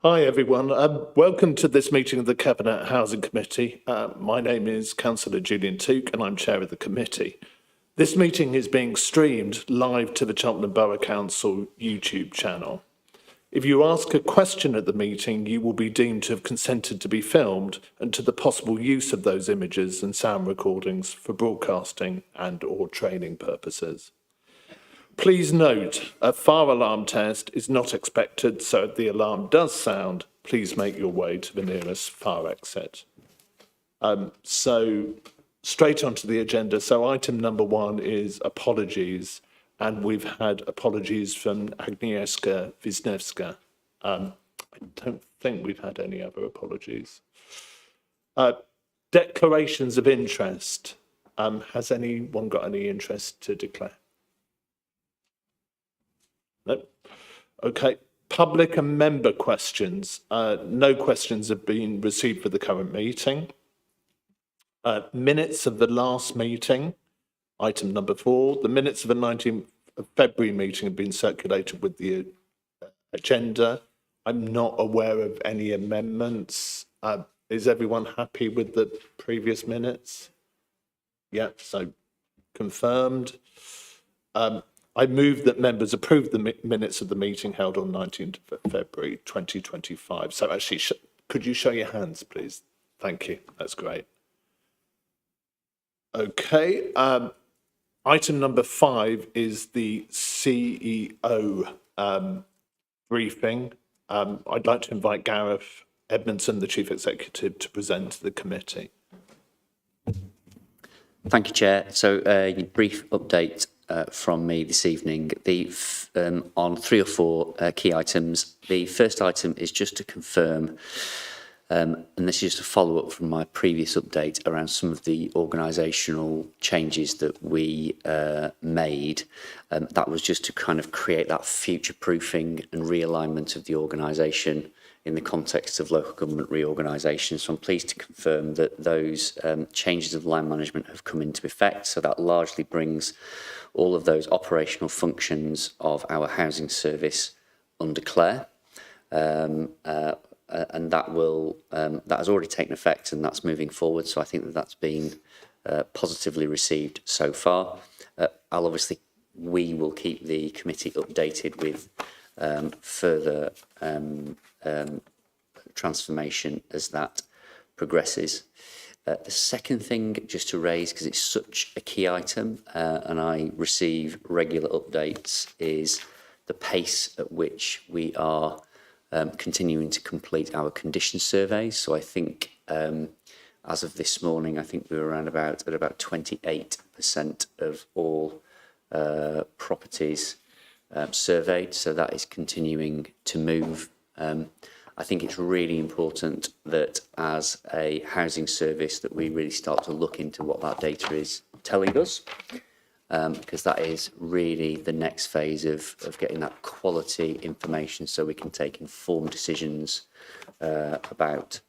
Hi everyone, welcome to this meeting of the Cabinet Housing Committee. My name is Councillor Julian Tuke and I'm chair of the committee. This meeting is being streamed live to the Cheltenham Borough Council YouTube channel. If you ask a question at the meeting, you will be deemed to have consented to be filmed and to the possible use of those images and sound recordings for broadcasting and/or training purposes. Please note, a fire alarm test is not expected, so if the alarm does sound, please make your way to the nearest fire exit. So straight onto the agenda. So item number 1 is apologies, and we've had apologies from Agnieszka Wisniewska. I don't think we've had any other apologies. Declarations of interest. Has anyone got any interest to declare? No. Okay. Public and member questions. No questions have been received for the current meeting. Minutes of the last meeting. Item number 4. The minutes of the 19th of February meeting have been circulated with the agenda. I'm not aware of any amendments. Is everyone happy with the previous minutes? Yep, so confirmed. I move that members approve the minutes of the meeting held on 19th of February 2025. So actually, could you show your hands, please? Thank you. That's great. Okay. Item number 5 is the CEO briefing. I'd like to invite Gareth Edmondson, the Chief Executive, to present to the committee. Thank you, Chair. So a brief update from me this evening on 3 or 4 key items. The first item is just to confirm, and this is just a follow-up from my previous update around some of the organisational changes that we made. That was just to kind of create that future-proofing and realignment of the organisation in the context of local government reorganisation. So I'm pleased to confirm that those changes of line management have come into effect. So that largely brings all of those operational functions of our housing service under Clare. And that has already taken effect and that's moving forward. So I think that that's been positively received so far. We will keep the committee updated with further transformation as that progresses. The second thing just to raise, because it's such a key item and I receive regular updates, is the pace at which we are continuing to complete our condition surveys. So I think as of this morning, I think we were at about 28% of all properties surveyed. So that is continuing to move. I think it's really important that as a housing service that we really start to look into what that data is telling us, because that is really the next phase of getting that quality information so we can take informed decisions about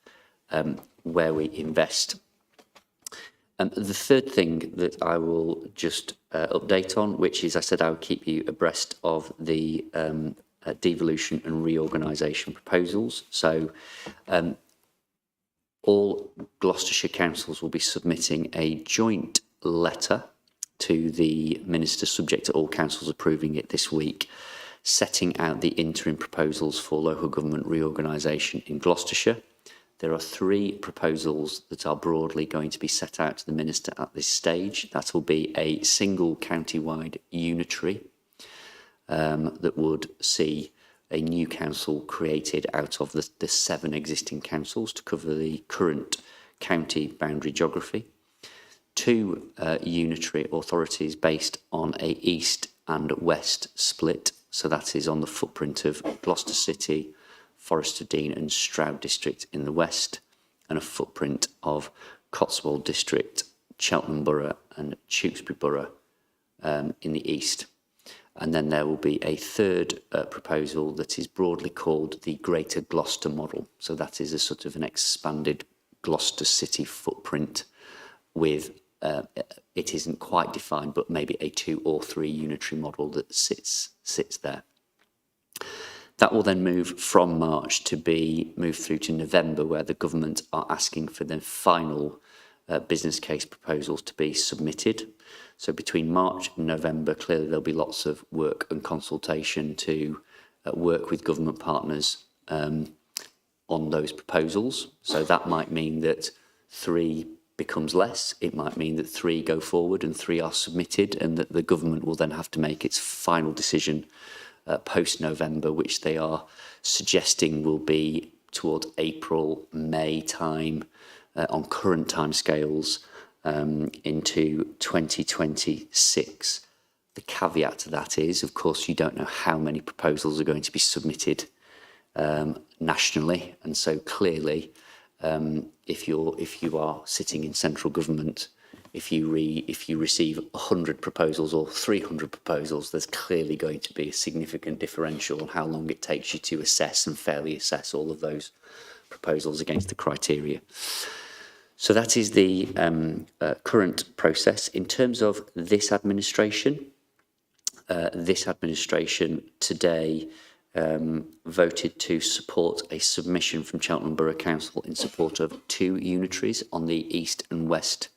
where we invest. The third thing that I will just update on, which is I said I would keep you abreast of the devolution and reorganisation proposals. So all Gloucestershire councils will be submitting a joint letter to the Minister, subject to all councils approving it this week, setting out the interim proposals for local government reorganisation in Gloucestershire. There are 3 proposals that are broadly going to be set out to the Minister at this stage. That will be a single county-wide unitary that would see a new council created out of the 7 existing councils to cover the current county boundary geography. 2 unitary authorities based on a east and west split. So that is on the footprint of Gloucester City, Forest of Dean and Stroud District in the west, and a footprint of Cotswold District, Cheltenham Borough and Tewkesbury Borough in the east. And then there will be a third proposal that is broadly called the Greater Gloucester Model. So that is a sort of an expanded Gloucester City footprint with, it isn't quite defined, but maybe a 2 or 3 unitary model that sits there. That will then move from March to be moved through to November, where the government are asking for the final business case proposals to be submitted. So between March and November, clearly there'll be lots of work and consultation to work with government partners on those proposals. So that might mean that 3 becomes less. It might mean that 3 go forward and 3 are submitted, and that the government will then have to make its final decision post-November, which they are suggesting will be towards April, May time on current timescales into 2026. The caveat to that is, of course, you don't know how many proposals are going to be submitted nationally, and so clearly, if you are sitting in central government, if you receive 100 proposals or 300 proposals, there's clearly going to be a significant differential on how long it takes you to assess and fairly assess all of those proposals against the criteria. So that is the current process. In terms of this administration today voted to support a submission from Cheltenham Borough Council in support of 2 unitaries on the east and west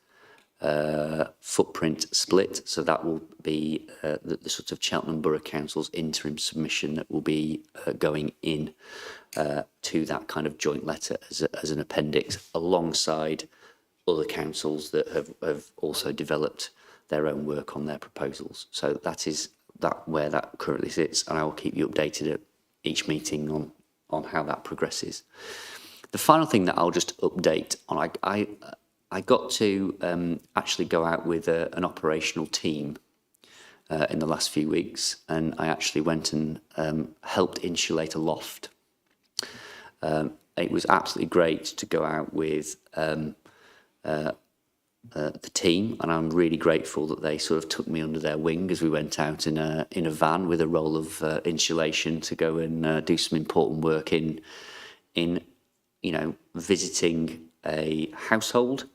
footprint split. So that will be the sort of Cheltenham Borough Council's interim submission that will be going in to that kind of joint letter as an appendix, alongside other councils that have also developed their own work on their proposals. So that is where that currently sits, and I will keep you updated at each meeting on how that progresses. The final thing that I'll just update on, I got to actually go out with an operational team in the last few weeks, and I actually went and helped insulate a loft. It was absolutely great to go out with the team, and I'm really grateful that they sort of took me under their wing as we went out in a van with a roll of insulation to go and do some important work in visiting a household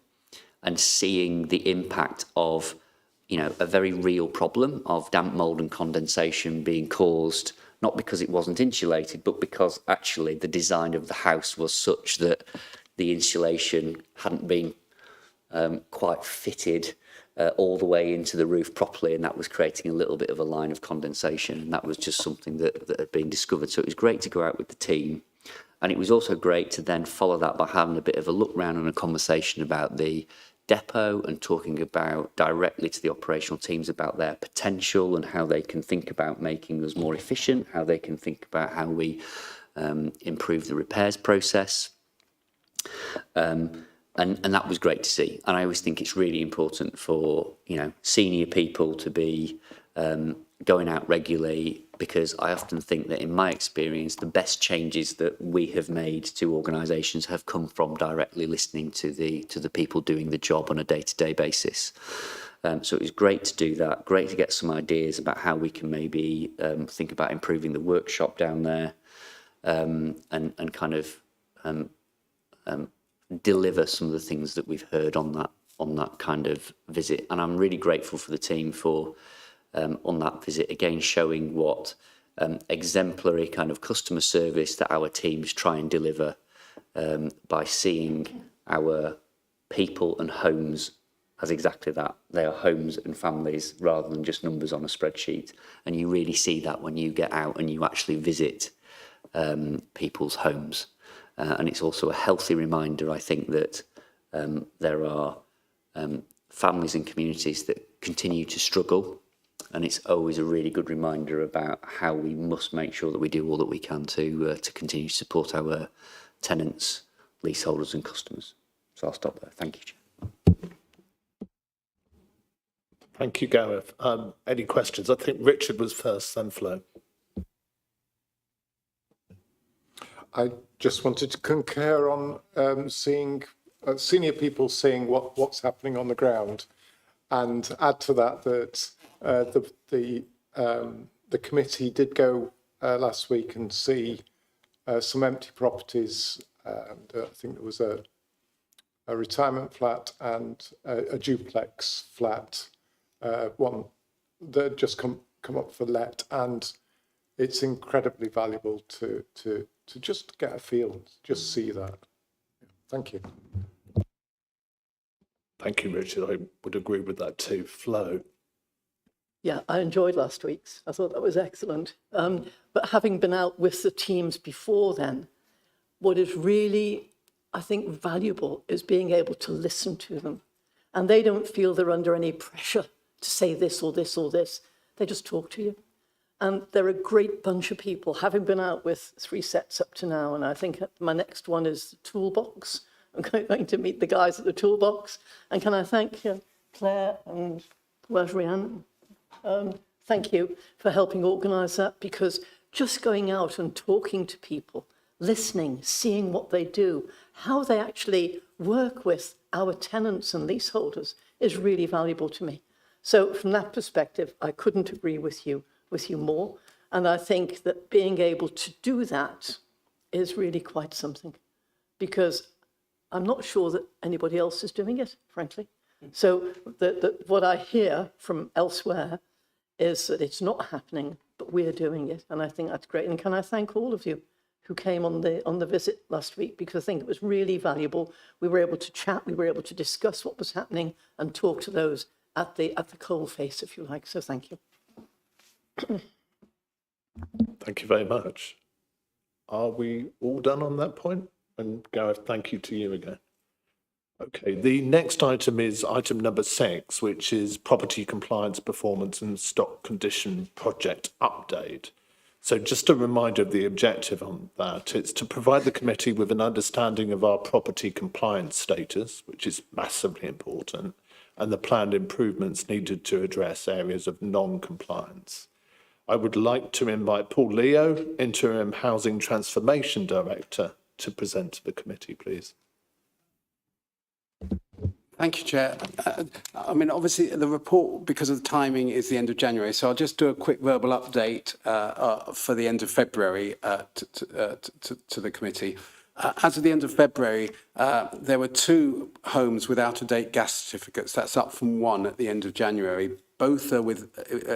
and seeing the impact of a very real problem of damp, mould and condensation being caused, not because it wasn't insulated, but because actually the design of the house was such that the insulation hadn't been quite fitted all the way into the roof properly, and that was creating a little bit of a line of condensation, and that was just something that had been discovered. So it was great to go out with the team, and it was also great to then follow that by having a bit of a look round and a conversation about the depot and talking about directly to the operational teams about their potential and how they can think about making us more efficient, how they can think about how we improve the repairs process. And that was great to see. And I always think it's really important for, senior people to be going out regularly, because I often think that in my experience, the best changes that we have made to organisations have come from directly listening to the people doing the job on a day-to-day basis. So it was great to do that, great to get some ideas about how we can maybe think about improving the workshop down there and kind of deliver some of the things that we've heard on that kind of visit. And I'm really grateful for the team for on that visit, again showing what exemplary kind of customer service that our teams try and deliver by seeing our people and homes as exactly that. They are homes and families rather than just numbers on a spreadsheet. And you really see that when you get out and you actually visit people's homes. And it's also a healthy reminder, I think, that there are families and communities that continue to struggle. And it's always a really good reminder about how we must make sure that we do all that we can to continue to support our tenants, leaseholders and customers. So I'll stop there. Thank you, Chair. Thank you, Gareth. Any questions? I think Richard was first, then Flo. I just wanted to concur on seeing senior people seeing what's happening on the ground, and add to that the committee did go last week and see some empty properties. And I think there was a retirement flat and a duplex flat, one that had just come up for let, and it's incredibly valuable to just get a feel, just see that. Thank you. Thank you, Richard. I would agree with that too. Flo. Yeah, I enjoyed last week's. I thought that was excellent. But having been out with the teams before then, what is really, I think, valuable is being able to listen to them. And they don't feel they're under any pressure to say this or this or this. They just talk to you. And they're a great bunch of people, having been out with 3 sets up to now. And I think my next one is the Toolbox. I'm going to meet the guys at the Toolbox. And can I thank Claire and Rianne? Thank you for helping organise that, because just going out and talking to people, listening, seeing what they do, how they actually work with our tenants and leaseholders is really valuable to me. So from that perspective, I couldn't agree with you more. And I think that being able to do that is really quite something, because I'm not sure that anybody else is doing it, frankly. So what I hear from elsewhere is that it's not happening, but we're doing it. And I think that's great. And can I thank all of you who came on the visit last week, because I think it was really valuable. We were able to chat, we were able to discuss what was happening and talk to those at the coal face, if you like. So thank you. Thank you very much. Are we all done on that point? And Gareth, thank you to you again. Okay, the next item is item number 6, which is property compliance performance and stock condition project update. So just a reminder of the objective on that. It's to provide the committee with an understanding of our property compliance status, which is massively important, and the planned improvements needed to address areas of non-compliance. I would like to invite Paul Leo, Interim Housing Transformation Director, to present to the committee, please. Thank you, Chair. I mean, obviously, the report, because of the timing, is the end of January. So I'll just do a quick verbal update for the end of February to the committee. As of the end of February, there were 2 homes with out-of-date gas certificates. That's up from 1 at the end of January. Both are with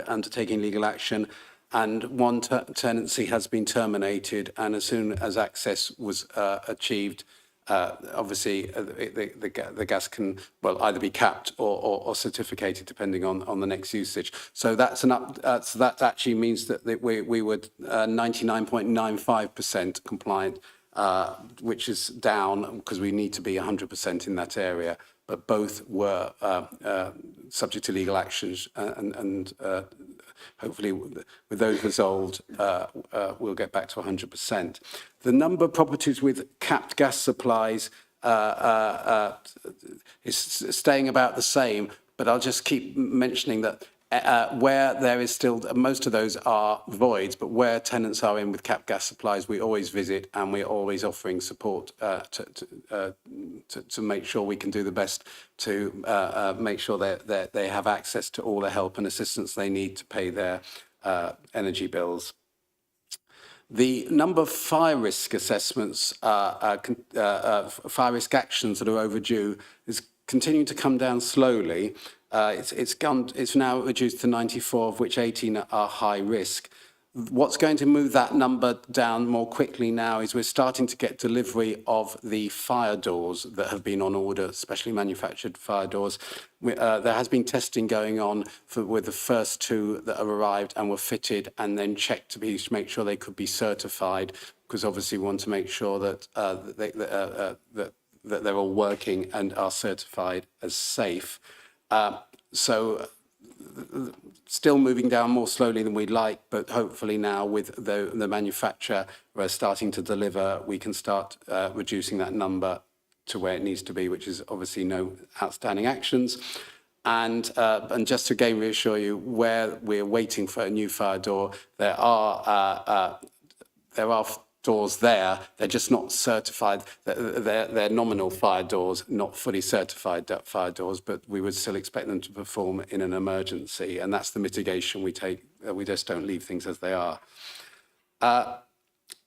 undertaking legal action, and 1 tenancy has been terminated. And as soon as access was achieved, obviously the gas can either be capped or certificated depending on the next usage. So that's so that actually means that we were 99.95% compliant, which is down because we need to be 100% in that area. But both were subject to legal actions, and hopefully with those resolved, we'll get back to 100%. The number of properties with capped gas supplies is staying about the same, but I'll just keep mentioning that where there is still, most of those are voids, but where tenants are in with capped gas supplies, we always visit, and we're always offering support to make sure we can do the best to make sure that they have access to all the help and assistance they need to pay their energy bills. The number of fire risk assessments, fire risk actions that are overdue is continuing to come down slowly. It's now reduced to 94, of which 18 are high risk. What's going to move that number down more quickly now is we're starting to get delivery of the fire doors that have been on order, specially manufactured fire doors. There has been testing going on with the first 2 that have arrived and were fitted and then checked to make sure they could be certified, because obviously we want to make sure that that they're all working and are certified as safe. So still moving down more slowly than we'd like, but hopefully now with the manufacturer starting to deliver, we can start reducing that number to where it needs to be, which is obviously no outstanding actions. And just to again reassure you, where we're waiting for a new fire door, there are doors there. They're just not certified. They're nominal fire doors, not fully certified fire doors, but we would still expect them to perform in an emergency. And that's the mitigation we take. We just don't leave things as they are.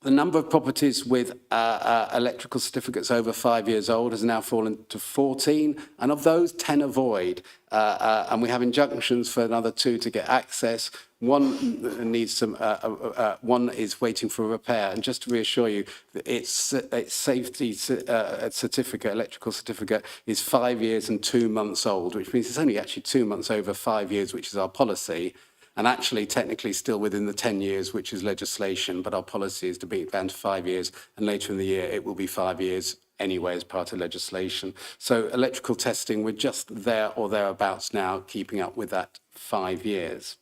The number of properties with electrical certificates over 5 years old has now fallen to 14, and of those, 10 are void. And we have injunctions for another 2 to get access. One needs some. One is waiting for repair. And just to reassure you, its safety certificate, electrical certificate, is 5 years and 2 months old, which means it's only actually 2 months over 5 years, which is our policy. And actually, technically, still within the 10 years, which is legislation, but our policy is to be down to 5 years, and later in the year, it will be 5 years anyway as part of legislation. So electrical testing, we're just there or thereabouts now, keeping up with that 5 years.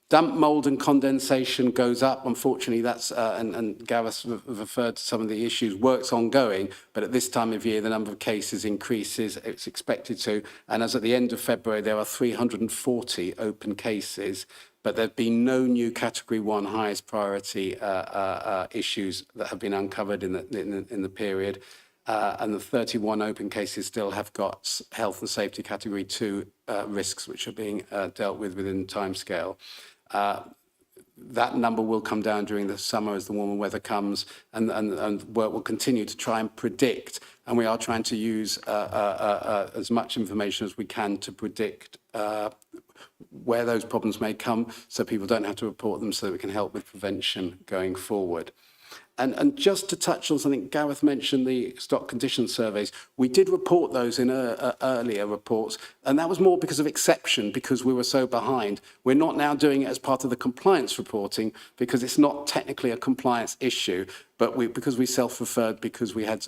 Damp, mould and condensation goes up. Unfortunately, that's, and Gareth referred to some of the issues, work's ongoing, but at this time of year, the number of cases increases, it's expected to, and as at the end of February, there are 340 open cases, but there have been no new Category 1 highest priority issues that have been uncovered in the period. And the 31 open cases still have got health and safety Category 2 risks, which are being dealt with within timescale. That number will come down during the summer as the warmer weather comes, and work will continue to try and predict. And we are trying to use as much information as we can to predict where those problems may come, so people don't have to report them, so that we can help with prevention going forward. And just to touch on something, Gareth mentioned the stock condition surveys. We did report those in earlier reports, and that was more because of exception, because we were so behind. We're not now doing it as part of the compliance reporting, because it's not technically a compliance issue, but because we self-referred, because we had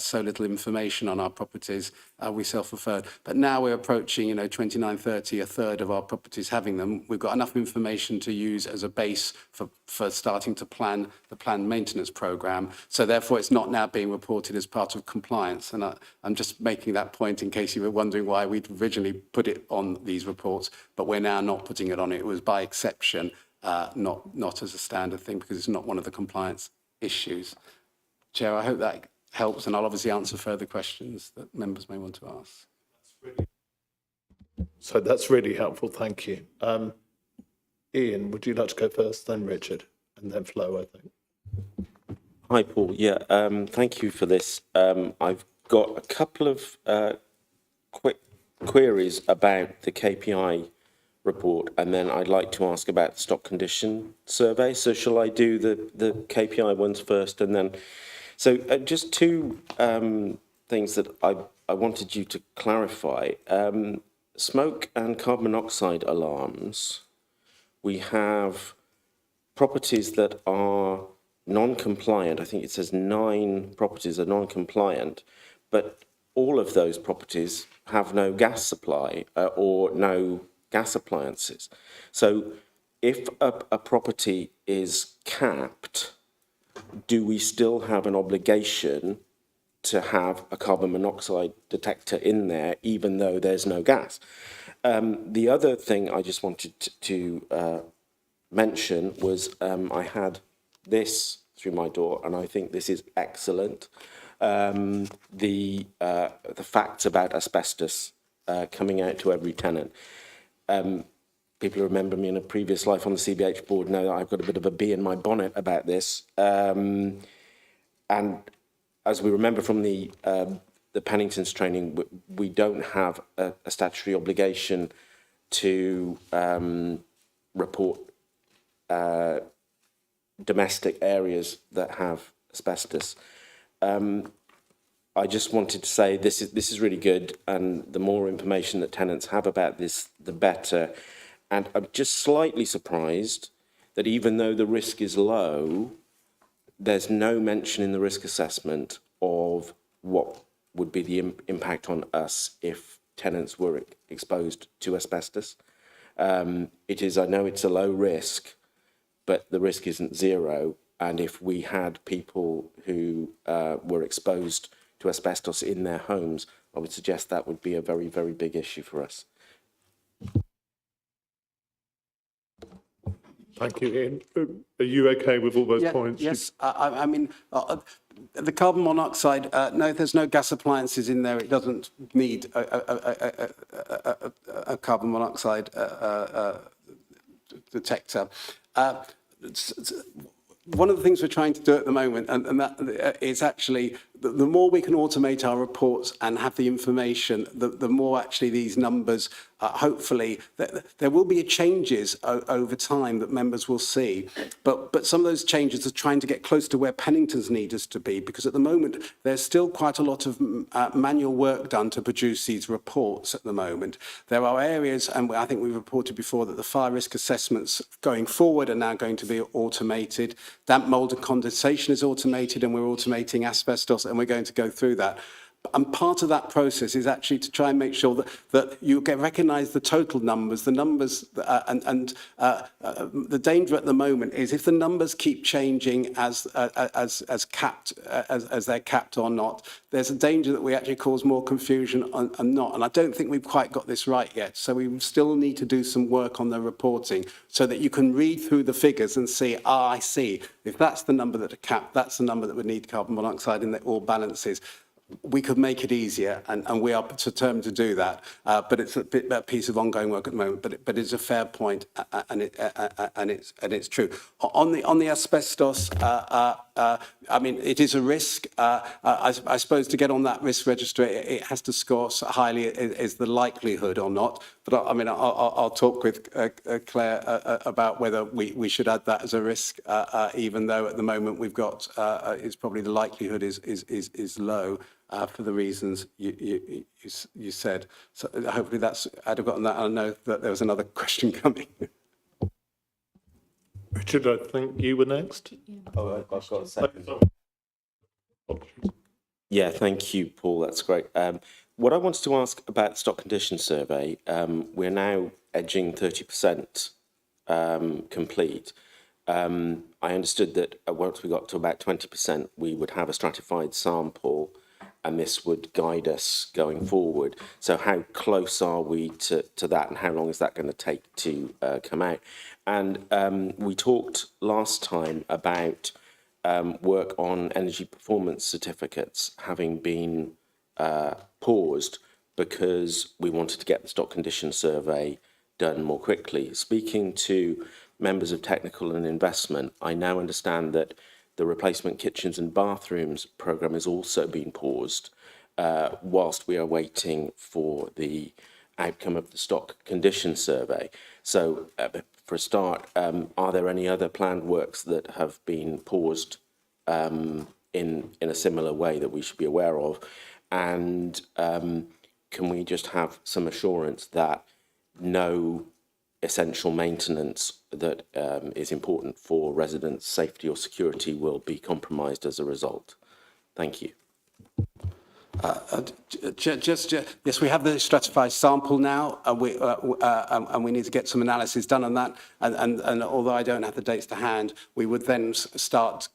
so little information on our properties, we self-referred. But now we're approaching, 29, 30, a third of our properties having them. We've got enough information to use as a base for starting to plan the planned maintenance programme. So therefore, it's not now being reported as part of compliance. And I'm just making that point in case you were wondering why we'd originally put it on these reports, but we're now not putting it on. It was by exception, not as a standard thing, because it's not one of the compliance issues. Chair, I hope that helps, and I'll obviously answer further questions that members may want to ask. So that's really helpful, thank you. Ian, would you like to go first, then Richard, and then Flo, I think. Hi, Paul. Yeah, thank you for this. I've got a couple of quick queries about the KPI report, and then I'd like to ask about the stock condition survey. So shall I do the KPI ones first, and then... So just two things that I wanted you to clarify. Smoke and carbon monoxide alarms. We have properties that are non-compliant. I think it says 9 properties are non-compliant, but all of those properties have no gas supply or no gas appliances. So if a property is capped, do we still have an obligation to have a carbon monoxide detector in there, even though there's no gas? The other thing I just wanted to mention was I had this through my door, and I think this is excellent. The facts about asbestos coming out to every tenant. People who remember me in a previous life on the CBH board know that I've got a bit of a bee in my bonnet about this. And as we remember from the Pennington's training, we don't have a statutory obligation to report domestic areas that have asbestos. I just wanted to say this is really good, and the more information that tenants have about this, the better. And I'm just slightly surprised that even though the risk is low, there's no mention in the risk assessment of what would be the impact on us if tenants were exposed to asbestos. It is, I know it's a low risk, but the risk isn't zero. And if we had people who were exposed to asbestos in their homes, I would suggest that would be a very, very big issue for us. Thank you, Ian. Are you okay with all those points? Yes, I mean, the carbon monoxide, no, there's no gas appliances in there. It doesn't need a carbon monoxide detector. one of the things we're trying to do at the moment, and that is actually the more we can automate our reports and have the information, the more actually these numbers, hopefully, there will be changes over time that members will see. But some of those changes are trying to get close to where Pennington's need us to be, because at the moment, there's still quite a lot of manual work done to produce these reports at the moment. There are areas, and I think we've reported before, that the fire risk assessments going forward are now going to be automated. Damp, mould and condensation is automated, and we're automating asbestos, and we're going to go through that. And part of that process is actually to try and make sure that you recognise the total numbers, the numbers, the danger at the moment is if the numbers keep changing as they're capped or not, there's a danger that we actually cause more confusion and not. And I don't think we've quite got this right yet. So we still need to do some work on the reporting so that you can read through the figures and see, I see, if that's the number that are capped, that's the number that would need carbon monoxide in all balances. We could make it easier, and we are determined to do that. But it's a piece of ongoing work at the moment. But it's a fair point, and it's true. On the asbestos, I mean, it is a risk. I suppose to get on that risk register, it has to score highly. Is the likelihood or not? But I mean, I'll talk with Claire about whether we should add that as a risk, even though at the moment we've got it's probably the likelihood is low. For the reasons you said. So hopefully that's adequate on that. I know that there was another question coming. Richard, I think you were next. Oh, I've got a second. Yeah, thank you, Paul. That's great. What I wanted to ask about the stock condition survey, we're now edging 30% complete. I understood that once we got to about 20%, we would have a stratified sample, and this would guide us going forward. So how close are we to that, and how long is that going to take to come out? And we talked last time about work on energy performance certificates having been paused because we wanted to get the stock condition survey done more quickly. Speaking to members of technical and investment, I now understand that the replacement kitchens and bathrooms programme is also being paused whilst we are waiting for the outcome of the stock condition survey. So for a start, are there any other planned works that have been paused in a similar way that we should be aware of? And can we just have some assurance that no essential maintenance that is important for residents' safety or security will be compromised as a result? Thank you. Yes, we have the stratified sample now, and we need to get some analysis done on that. And although I don't have the dates to hand, we would then start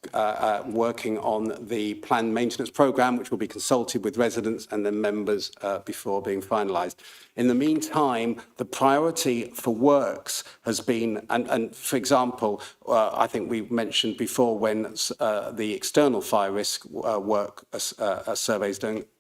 working on the planned maintenance programme, which will be consulted with residents and then members before being finalised. In the meantime, the priority for works has been, and for example, I think we mentioned before when the external fire risk work surveys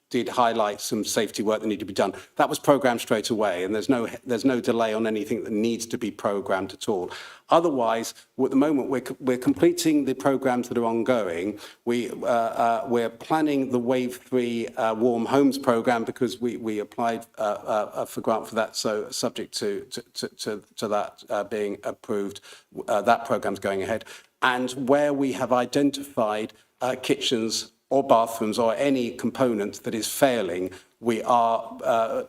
did highlight some safety work that needed to be done. That was programmed straight away, and there's no delay on anything that needs to be programmed at all. Otherwise, at the moment, we're completing the programs that are ongoing. We're planning the Wave 3 Warm Homes program because we applied for grant for that. So subject to that being approved, that program's going ahead. And where we have identified kitchens or bathrooms or any component that is failing, we are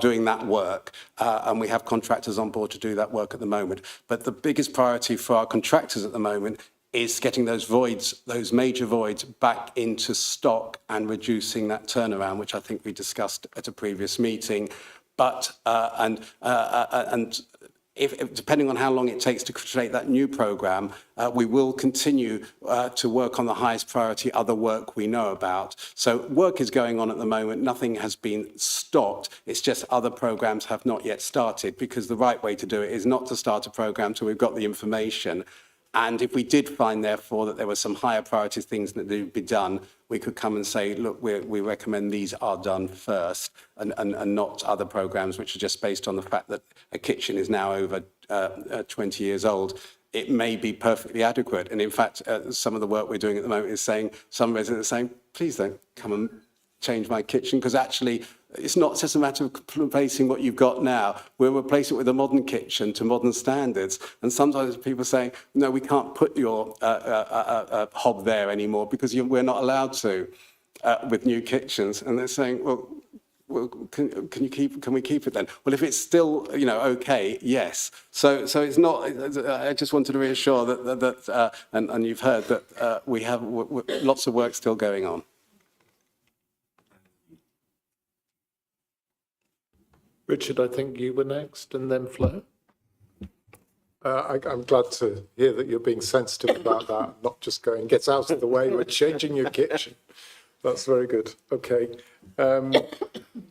doing that work, and we have contractors on board to do that work at the moment. But the biggest priority for our contractors at the moment is getting those voids, those major voids, back into stock and reducing that turnaround, which I think we discussed at a previous meeting. But if depending on how long it takes to create that new programme, we will continue to work on the highest priority other work we know about. So work is going on at the moment. Nothing has been stopped. It's just other programmes have not yet started, because the right way to do it is not to start a programme till we've got the information. And if we did find, therefore, that there were some higher priority things that need to be done, we could come and say, look, we recommend these are done first, and not other programmes which are just based on the fact that a kitchen is now over 20 years old. it may be perfectly adequate. And in fact, some of the work we're doing at the moment is saying, some residents are saying, please don't come and change my kitchen, because actually it's not just a matter of replacing what you've got now. We'll replace it with a modern kitchen to modern standards. And sometimes people are saying, no, we can't put your hob there anymore because we're not allowed to with new kitchens. And they're saying, well, can we keep it then? Well, if it's still, okay, yes. So it's not. I just wanted to reassure that and you've heard that we have lots of work still going on. Richard, I think you were next, and then Flo. I'm glad to hear that you're being sensitive about that, not just going, get out of the way, we're changing your kitchen. That's very good. Okay.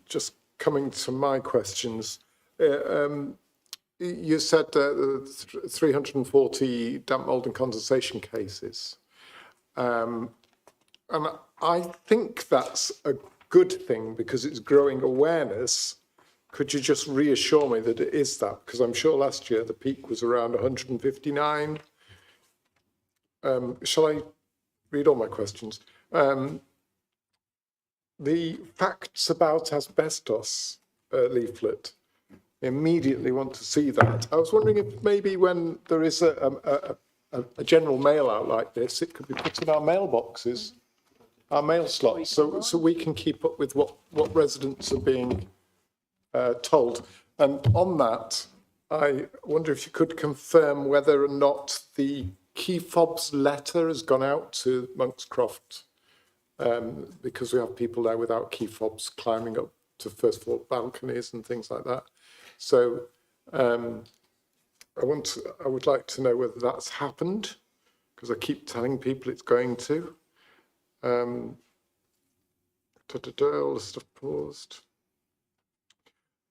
Just coming to my questions. You said 340 damp mould and condensation cases. And I think that's a good thing because it's growing awareness. Could you just reassure me that it is that? Because I'm sure last year the peak was around 159. Shall I read all my questions? The facts about asbestos leaflet, immediately want to see that. I was wondering if maybe when there is a general mail out like this, it could be put in our mailboxes, our mail slots, so we can keep up with what residents are being told. And on that, I wonder if you could confirm whether or not the key fobs letter has gone out to Monkscroft, because we have people there without key fobs climbing up to first floor balconies and things like that. So I would like to know whether that's happened, because I keep telling people it's going to. All the stuff paused.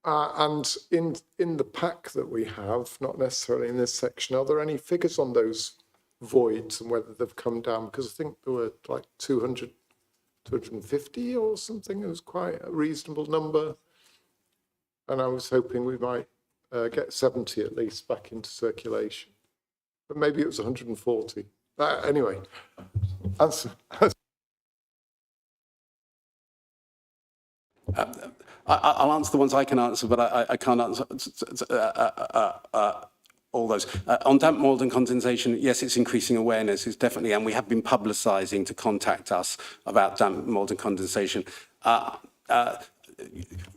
And in the pack that we have, not necessarily in this section, are there any figures on those voids and whether they've come down? Because I think there were like 250 or something. It was quite a reasonable number. And I was hoping we might get 70 at least back into circulation. But maybe it was 140. Anyway, answer. I'll answer the ones I can answer, but I can't answer all those. On damp mould and condensation, yes, it's increasing awareness. It's definitely, and we have been publicising to contact us about damp mould and condensation.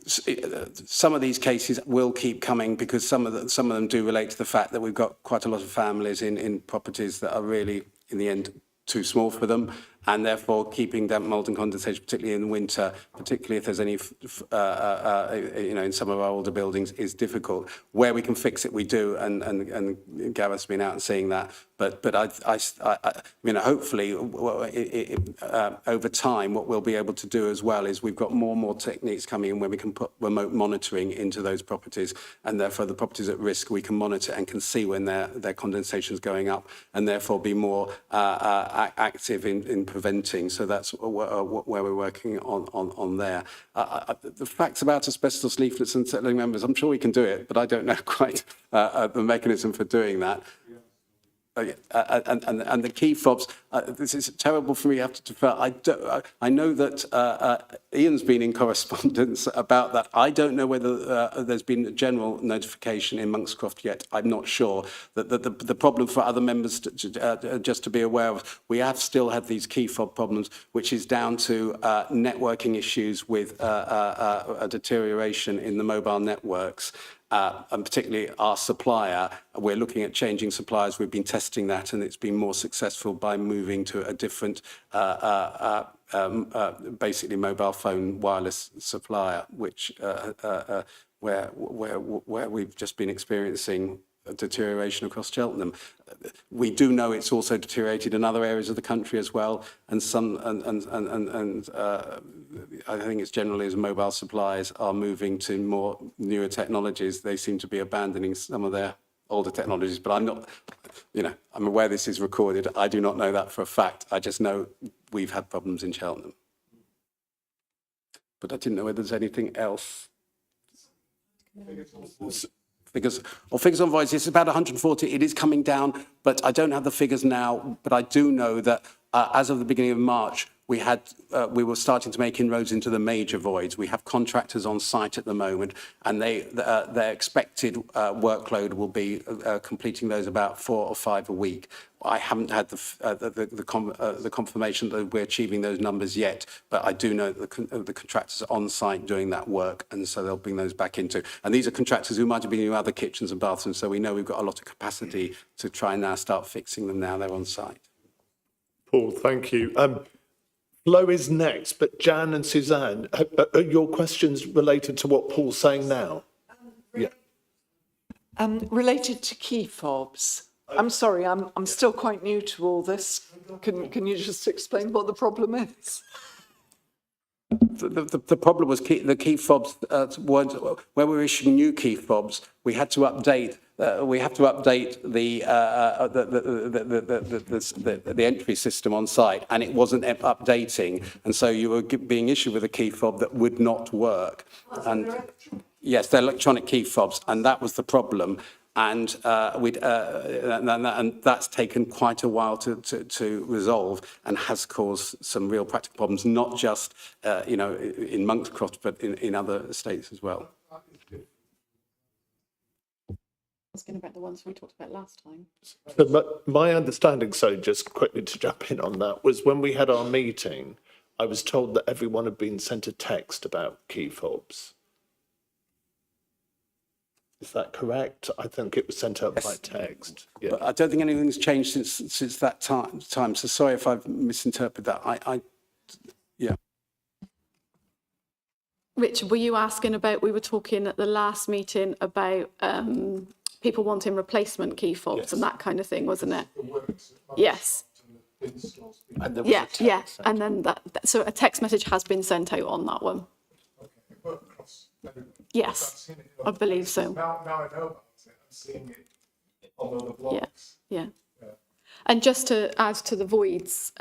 Some of these cases will keep coming because some of them do relate to the fact that we've got quite a lot of families in properties that are really, in the end, too small for them, and therefore keeping damp mould and condensation, particularly in the winter, particularly if there's any, in some of our older buildings, is difficult. Where we can fix it, we do, and Gareth's been out and seeing that. But hopefully, over time, what we'll be able to do as well is we've got more and more techniques coming in where we can put remote monitoring into those properties, and therefore the properties at risk we can monitor and can see when their condensation is going up, and therefore be more active in preventing. So that's where we're working on there. The facts about asbestos leaflets and settling members, I'm sure we can do it, but I don't know quite the mechanism for doing that. And the key fobs, this is terrible for me, I have to defer. I know that Ian's been in correspondence about that. I don't know whether there's been a general notification in Monkscroft yet. I'm not sure. The problem for other members, just to be aware of, we have still had these key fob problems, which is down to networking issues with a deterioration in the mobile networks. And particularly our supplier, we're looking at changing suppliers. We've been testing that, and it's been more successful by moving to a different, basically mobile phone wireless supplier, which where we've just been experiencing a deterioration across Cheltenham. We do know it's also deteriorated in other areas of the country as well, and I think it's generally as mobile suppliers are moving to more newer technologies, they seem to be abandoning some of their older technologies. But I'm not, I'm aware this is recorded. I do not know that for a fact. I just know we've had problems in Cheltenham. But I didn't know whether there's anything else. figures on voids. It's about 140. It is coming down, but I don't have the figures now. But I do know that as of the beginning of March, we were starting to make inroads into the major voids. We have contractors on site at the moment, and their expected workload will be completing those about 4 or 5 a week. I haven't had the confirmation that we're achieving those numbers yet, but I do know that the contractors are on site doing that work, and so they'll bring those back into. And these are contractors who might have been in other kitchens and bathrooms, so we know we've got a lot of capacity to try and now start fixing them now they're on site. Paul, thank you. Flo is next, but Jan and Suzanne, are your questions related to what Paul's saying now? Yeah. Related to key fobs. I'm sorry, I'm still quite new to all this. Can you just explain what the problem is? The problem was the key fobs weren't, when we were issuing new key fobs, we had to update. We have to update the entry system on site, and it wasn't updating, and so you were being issued with a key fob that would not work. And yes, they're electronic key fobs, and that was the problem. And and that's taken quite a while to resolve, and has caused some real practical problems, not just in Monk's Cross, but in other estates as well. Asking about the ones we talked about last time. So my understanding, so just quickly to jump in on that, was when we had our meeting, I was told that everyone had been sent a text about key fobs. Is that correct? I think it was sent out by text. Yeah. But I don't think anything's changed since that time. So sorry if I've misinterpreted that. Yeah. Richard, were you asking about, we were talking at the last meeting about people wanting replacement key fobs and that kind of thing, wasn't it? Yes. And there was a text And then so a text message has been sent out on that one. Yes, I believe so. Now I know about it. I'm seeing it on other blogs. Yeah. And just to add to the voids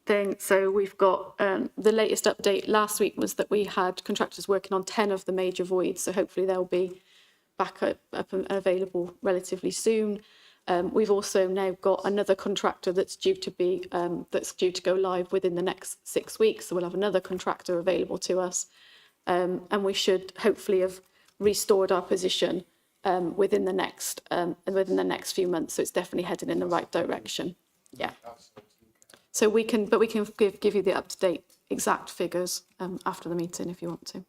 thing, so we've got the latest update last week was that we had contractors working on 10 of the major voids, so hopefully they'll be back up and available relatively soon. We've also now got another contractor that's due to go live within the next 6 weeks, so we'll have another contractor available to us, and we should hopefully have restored our position within the next few months. So it's definitely headed in the right direction. Yeah. So we can give you the up-to-date exact figures after the meeting if you want to.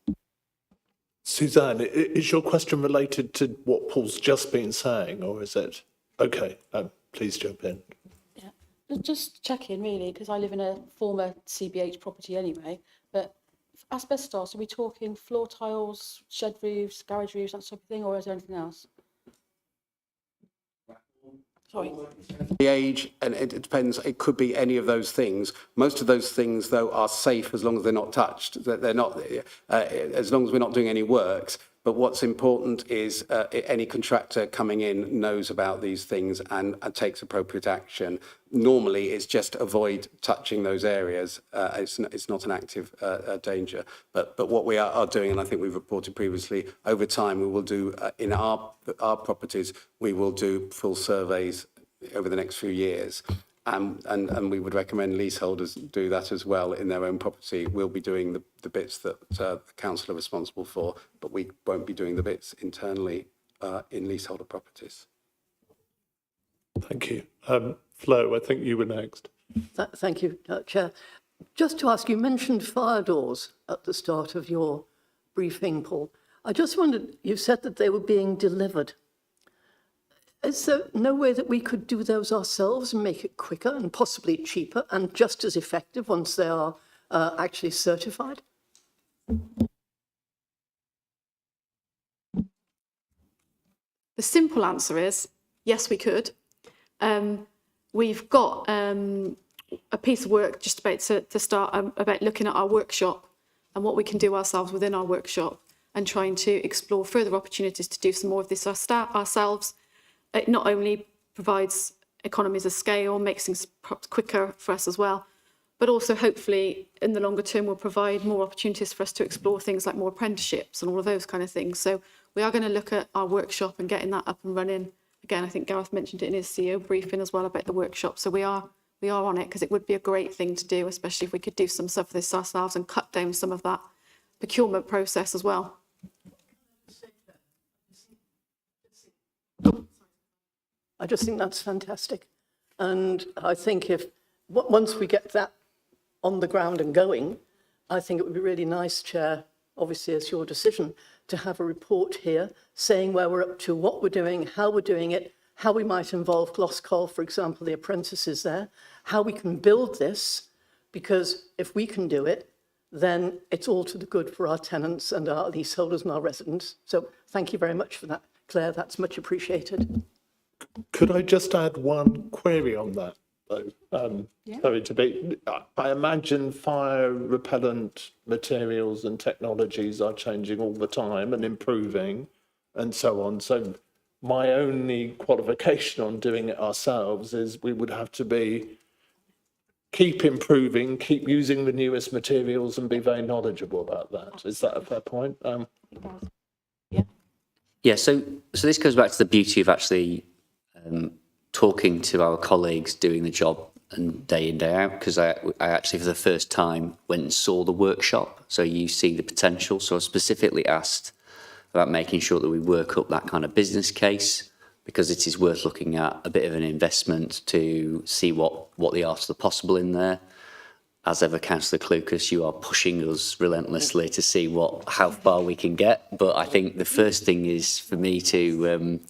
Suzanne, is your question related to what Paul's just been saying, or is it? Okay, please jump in. Yeah, just check in really, because I live in a former CBH property anyway, but asbestos, are we talking floor tiles, shed roofs, garage roofs, that sort of thing, or is there anything else? Sorry. The age, and it depends, it could be any of those things. Most of those things, though, are safe as long as they're not touched. They're not, as long as we're not doing any works. But what's important is any contractor coming in knows about these things and takes appropriate action. Normally, it's just avoid touching those areas. It's not an active danger. But what we are doing, and I think we've reported previously, over time we will do, in our properties, we will do full surveys over the next few years. And we would recommend leaseholders do that as well in their own property. We'll be doing the bits that the council are responsible for, but we won't be doing the bits internally in leaseholder properties. Thank you. Flo, I think you were next. Thank you, Chair. Just to ask, you mentioned fire doors at the start of your briefing, Paul. I just wondered, you said that they were being delivered. Is there no way that we could do those ourselves and make it quicker and possibly cheaper and just as effective once they are actually certified? The simple answer is yes, we could. We've got a piece of work just about to start about looking at our workshop and what we can do ourselves within our workshop and trying to explore further opportunities to do some more of this ourselves. It not only provides economies of scale, makes things quicker for us as well, but also hopefully in the longer term will provide more opportunities for us to explore things like more apprenticeships and all of those kind of things. So we are going to look at our workshop and getting that up and running. Again, I think Gareth mentioned it in his CEO briefing as well about the workshop. So we are on it, because it would be a great thing to do, especially if we could do some stuff for this ourselves and cut down some of that procurement process as well. I just think that's fantastic. And I think once we get that on the ground and going, I think it would be really nice, Chair, obviously it's your decision, to have a report here saying where we're up to, what we're doing, how we're doing it, how we might involve Glasgow, for example, the apprentices there, how we can build this, because if we can do it, then it's all to the good for our tenants and our leaseholders and our residents. So thank you very much for that, Claire. That's much appreciated. Could I just add one query on that, though? Sorry to be, I imagine fire repellent materials and technologies are changing all the time and improving and so on. So my only qualification on doing it ourselves is we would have to keep improving, keep using the newest materials and be very knowledgeable about that. Is that a fair point? Yeah, so this goes back to the beauty of actually talking to our colleagues doing the job and day in, day out, because I actually for the first time went and saw the workshop. So you see the potential. So I specifically asked about making sure that we work up that kind of business case, because it is worth looking at a bit of an investment to see what the art of the possible in there. As ever, Councillor Clucas, you are pushing us relentlessly to see how far we can get. But I think the first thing is for me to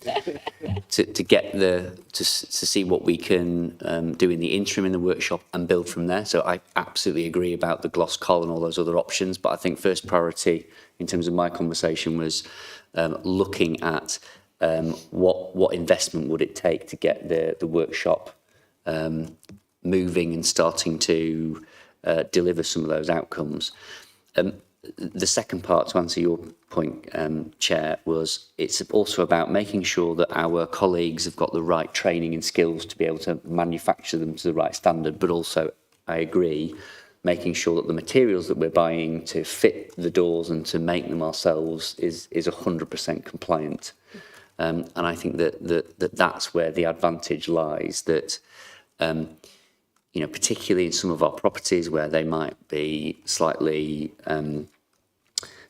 see what we can do in the interim in the workshop and build from there. So I absolutely agree about the gloss coal and all those other options. But I think first priority in terms of my conversation was looking at what investment would it take to get the workshop moving and starting to deliver some of those outcomes. The second part, to answer your point, Chair, was it's also about making sure that our colleagues have got the right training and skills to be able to manufacture them to the right standard, but also, I agree, making sure that the materials that we're buying to fit the doors and to make them ourselves is 100% compliant. And I think that's where the advantage lies, that particularly in some of our properties where they might be slightly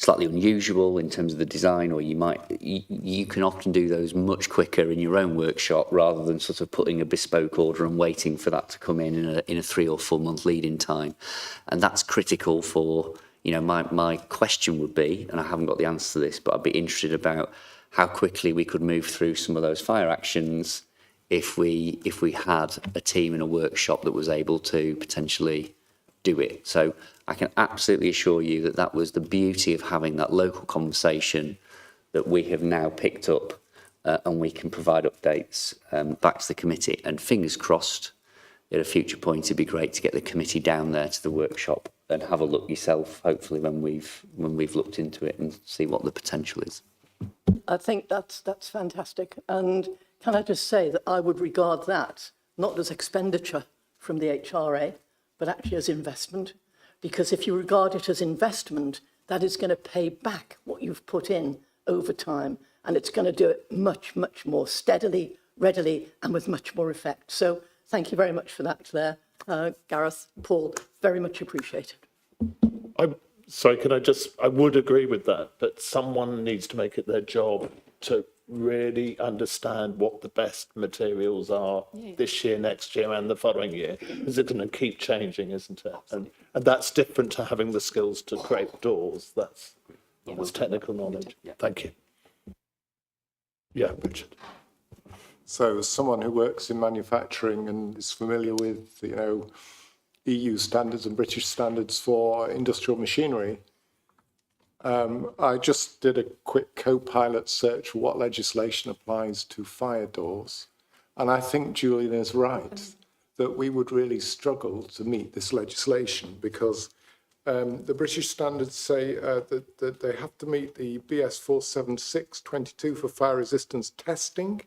unusual in terms of the design, or you can often do those much quicker in your own workshop rather than sort of putting a bespoke order and waiting for that to come in a 3 or 4 month lead-in time. And that's critical for, my question would be, and I haven't got the answer to this, but I'd be interested about how quickly we could move through some of those fire actions if we had a team in a workshop that was able to potentially do it. So I can absolutely assure you that was the beauty of having that local conversation that we have now picked up, and we can provide updates back to the committee. And fingers crossed, at a future point, it'd be great to get the committee down there to the workshop and have a look yourself, hopefully when we've looked into it, and see what the potential is. I think that's fantastic. And can I just say that I would regard that not as expenditure from the HRA, but actually as investment. Because if you regard it as investment, that is going to pay back what you've put in over time. And it's going to do it much, much more steadily, readily, and with much more effect. So thank you very much for that, Claire. Gareth, Paul, very much appreciated. Sorry, I would agree with that, but someone needs to make it their job to really understand what the best materials are this year, next year, and the following year, because it's going to keep changing, isn't it? And that's different to having the skills to create doors. That's technical knowledge. Thank you. Yeah, Richard. So as someone who works in manufacturing and is familiar with, EU standards and British standards for industrial machinery, I just did a quick co-pilot search for what legislation applies to fire doors. And I think Julian is right that we would really struggle to meet this legislation, because the British standards say that they have to meet the BS 47622 for fire resistance testing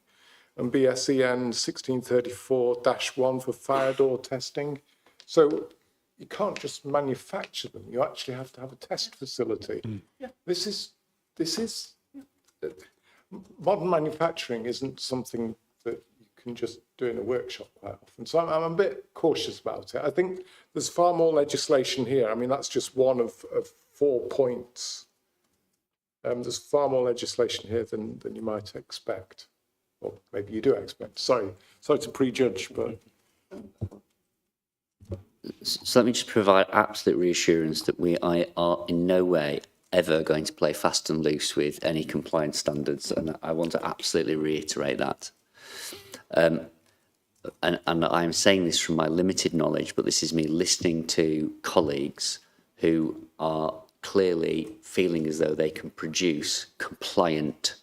and BSEN 1634-1 for fire door testing. So you can't just manufacture them. You actually have to have a test facility. Yeah. This is modern manufacturing isn't something that you can just do in a workshop quite often. So I'm a bit cautious about it. I think there's far more legislation here. I mean, that's just one of 4 points. There's far more legislation here than you might expect, or maybe you do expect. Sorry to prejudge, but So let me just provide absolute reassurance that we are in no way ever going to play fast and loose with any compliance standards, and I want to absolutely reiterate that. And I'm saying this from my limited knowledge, but this is me listening to colleagues who are clearly feeling as though they can produce compliant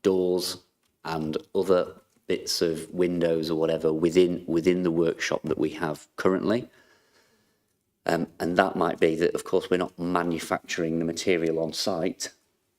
doors and other bits of windows or whatever within the workshop that we have currently. And that might be that, of course, we're not manufacturing the material on site,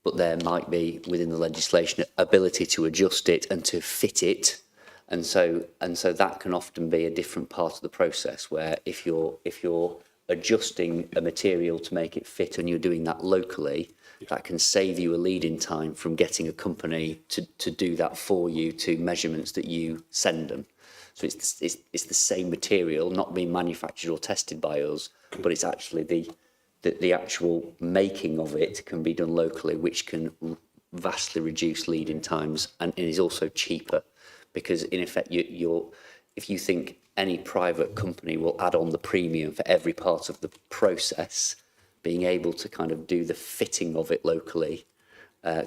but there might be within the legislation ability to adjust it and to fit it. And so that can often be a different part of the process, where if you're adjusting a material to make it fit and you're doing that locally, that can save you a lead-in time from getting a company to do that for you to measurements that you send them. So it's the same material, not being manufactured or tested by us, but it's actually the actual making of it can be done locally, which can vastly reduce lead-in times, and it is also cheaper, because in effect if you think any private company will add on the premium for every part of the process, being able to kind of do the fitting of it locally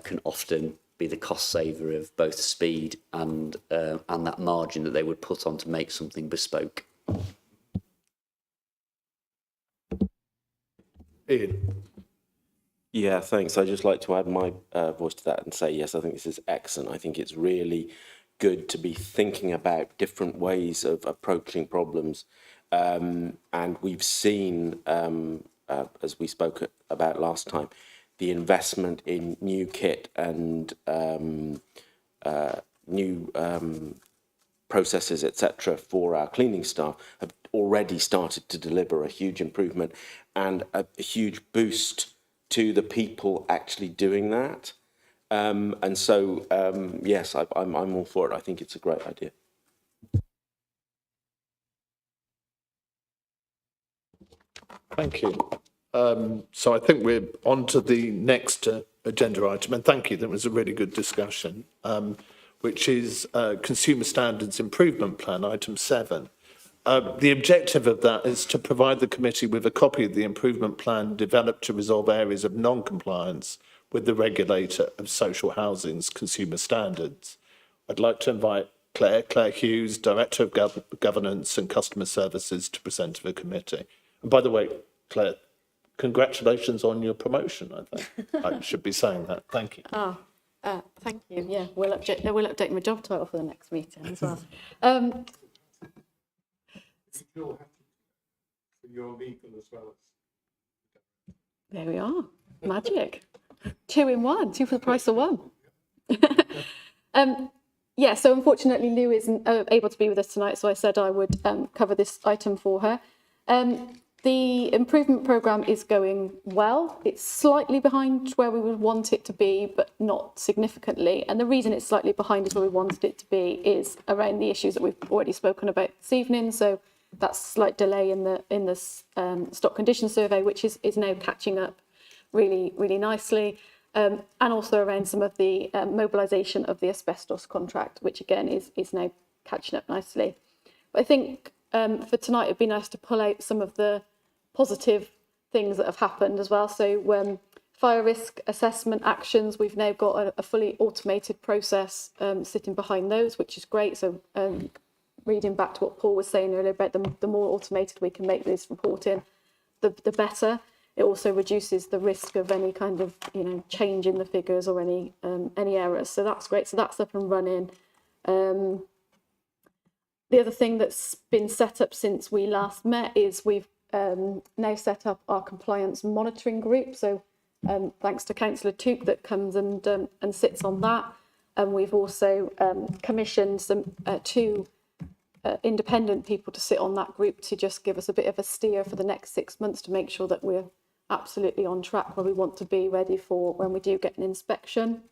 can often be the cost saver of both speed and that margin that they would put on to make something bespoke. Ian. Yeah, thanks. I'd just like to add my voice to that and say, yes, I think this is excellent. I think it's really good to be thinking about different ways of approaching problems. And we've seen, as we spoke about last time, the investment in new kit and new processes, etc., for our cleaning staff have already started to deliver a huge improvement and a huge boost to the people actually doing that. And so, yes, I'm all for it. I think it's a great idea. Thank you. So I think we're on to the next agenda item, and thank you. That was a really good discussion, which is Consumer Standards Improvement Plan, item 7. The objective of that is to provide the committee with a copy of the improvement plan developed to resolve areas of non-compliance with the regulator of social housing's consumer standards. I'd like to invite Claire Hughes, Director of Governance and Customer Services, to present to the committee. And by the way, Claire, congratulations on your promotion, I think. I should be saying that. Thank you. Thank you. Yeah, we'll update my job title for the next meeting as well. you're legal as well. There we are. Magic. 2 in 1, 2 for the price of 1. Yeah, so unfortunately Lou isn't able to be with us tonight, so I said I would cover this item for her. The improvement programme is going well. It's slightly behind where we would want it to be, but not significantly. And the reason it's slightly behind is where we wanted it to be is around the issues that we've already spoken about this evening. So that's slight delay in the stock condition survey, which is now catching up really nicely. And also around some of the mobilisation of the asbestos contract, which again is now catching up nicely. But I think for tonight it'd be nice to pull out some of the positive things that have happened as well. So fire risk assessment actions, we've now got a fully automated process sitting behind those, which is great. So reading back to what Paul was saying earlier about the more automated we can make this reporting, the better. It also reduces the risk of any kind of change in the figures or any errors. So that's great. So that's up and running. The other thing that's been set up since we last met is we've now set up our compliance monitoring group. So thanks to Councillor Tuke that comes and sits on that. And we've also commissioned some 2 independent people to sit on that group to just give us a bit of a steer for the next 6 months to make sure that we're absolutely on track where we want to be, ready for when we do get an inspection.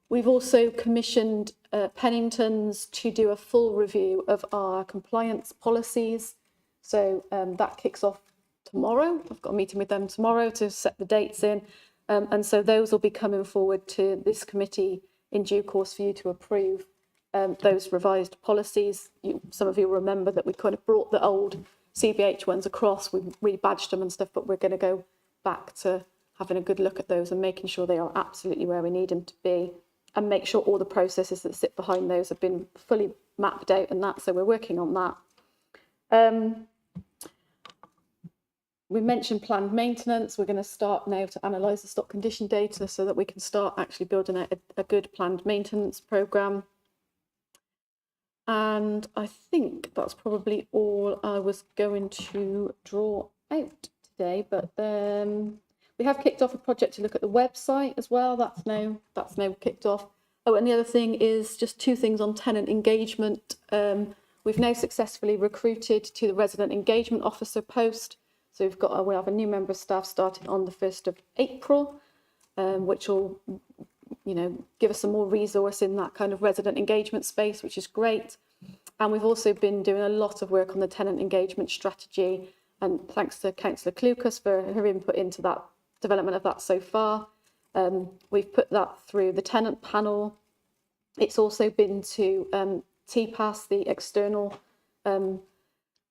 We've also commissioned Pennington's to do a full review of our compliance policies. So that kicks off tomorrow. I've got a meeting with them tomorrow to set the dates in. And so those will be coming forward to this committee in due course for you to approve those revised policies. Some of you remember that we kind of brought the old CBH ones across, we rebadged them and stuff, but we're going to go back to having a good look at those and making sure they are absolutely where we need them to be, and make sure all the processes that sit behind those have been fully mapped out and that, so we're working on that. We mentioned planned maintenance. We're going to start now to analyse the stock condition data so that we can start actually building out a good planned maintenance programme. And I think that's probably all I was going to draw out today, but we have kicked off a project to look at the website as well. That's now kicked off. Oh, and the other thing is just 2 things on tenant engagement. We've now successfully recruited to the resident engagement officer post. So we have a new member of staff starting on the 1st of April, which will, give us some more resource in that kind of resident engagement space, which is great. And we've also been doing a lot of work on the tenant engagement strategy. And thanks to Councillor Clucas for her input into that development of that so far. We've put that through the tenant panel. It's also been to TPAS, the external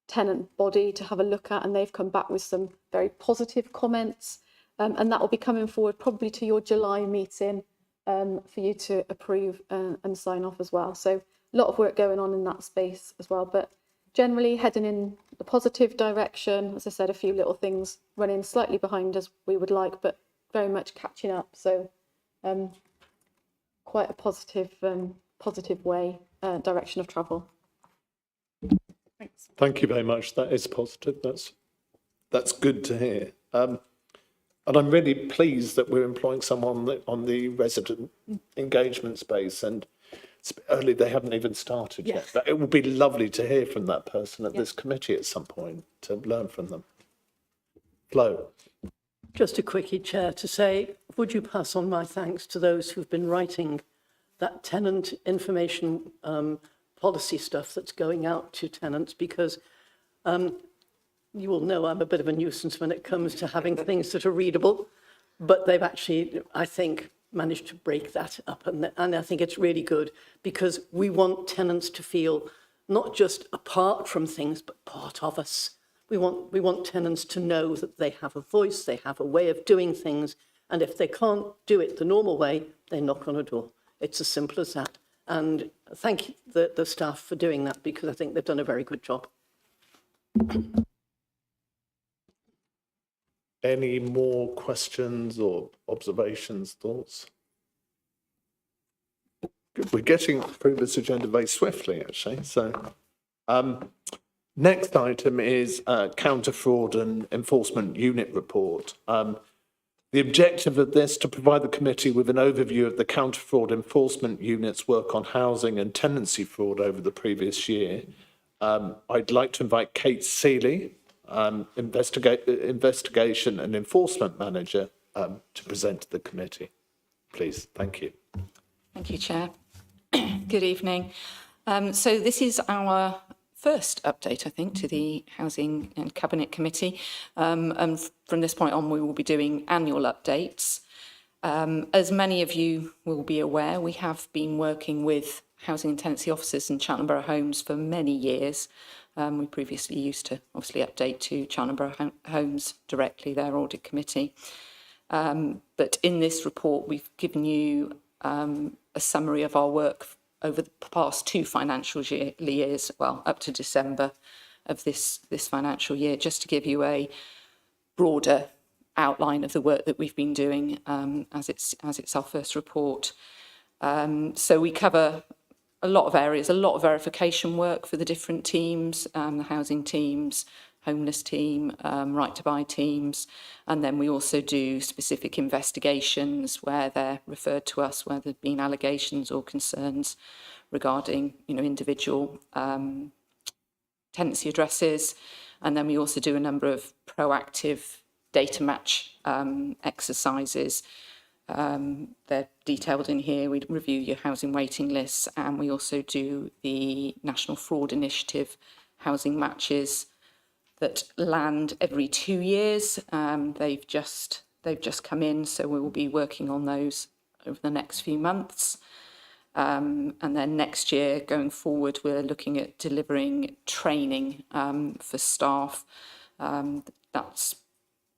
tenant body, to have a look at, and they've come back with some very positive comments. And that will be coming forward probably to your July meeting for you to approve and sign off as well. So a lot of work going on in that space as well, but generally heading in the positive direction. As I said, a few little things running slightly behind as we would like, but very much catching up. So quite a positive way, direction of travel. Thanks. Thank you very much. That is positive. That's good to hear. And I'm really pleased that we're employing someone on the resident engagement space, and it's a bit early, they haven't even started yet. But it would be lovely to hear from that person at this committee at some point, to learn from them. Flo. Just a quickie, Chair, to say, would you pass on my thanks to those who've been writing that tenant information policy stuff that's going out to tenants, because you will know I'm a bit of a nuisance when it comes to having things that are readable, but they've actually, I think, managed to break that up. And I think it's really good, because we want tenants to feel not just apart from things, but part of us. We want tenants to know that they have a voice, they have a way of doing things, and if they can't do it the normal way, they knock on a door. It's as simple as that. And thank the staff for doing that, because I think they've done a very good job. Any more questions or observations, thoughts? Good. We're getting through this agenda very swiftly, actually. So, next item is Counter Fraud and Enforcement Unit report. The objective of this, to provide the committee with an overview of the Counter Fraud Enforcement Unit's work on housing and tenancy fraud over the previous year. I'd like to invite Kate Seeley, Investigation and Enforcement Manager, to present to the committee. Please, thank you. Thank you, Chair. Good evening. So this is our first update, I think, to the Housing and Cabinet Committee. And from this point on, we will be doing annual updates. As many of you will be aware, we have been working with housing and tenancy officers in Cheltenham Borough Homes for many years. We previously used to obviously update to Cheltenham Borough Homes directly, their audit committee. But in this report, we've given you a summary of our work over the past 2 financial years, well, up to December of this financial year, just to give you a broader outline of the work that we've been doing as it's our first report. So we cover a lot of areas, a lot of verification work for the different teams, the housing teams, homeless team, right to buy teams, and then we also do specific investigations where they're referred to us, where there've been allegations or concerns regarding, individual tenancy addresses, And then we also do a number of proactive data match exercises. They're detailed in here. We review your housing waiting lists, and we also do the National Fraud Initiative housing matches that land every 2 years. They've just come in, so we will be working on those over the next few months. And then next year, going forward, we're looking at delivering training for staff.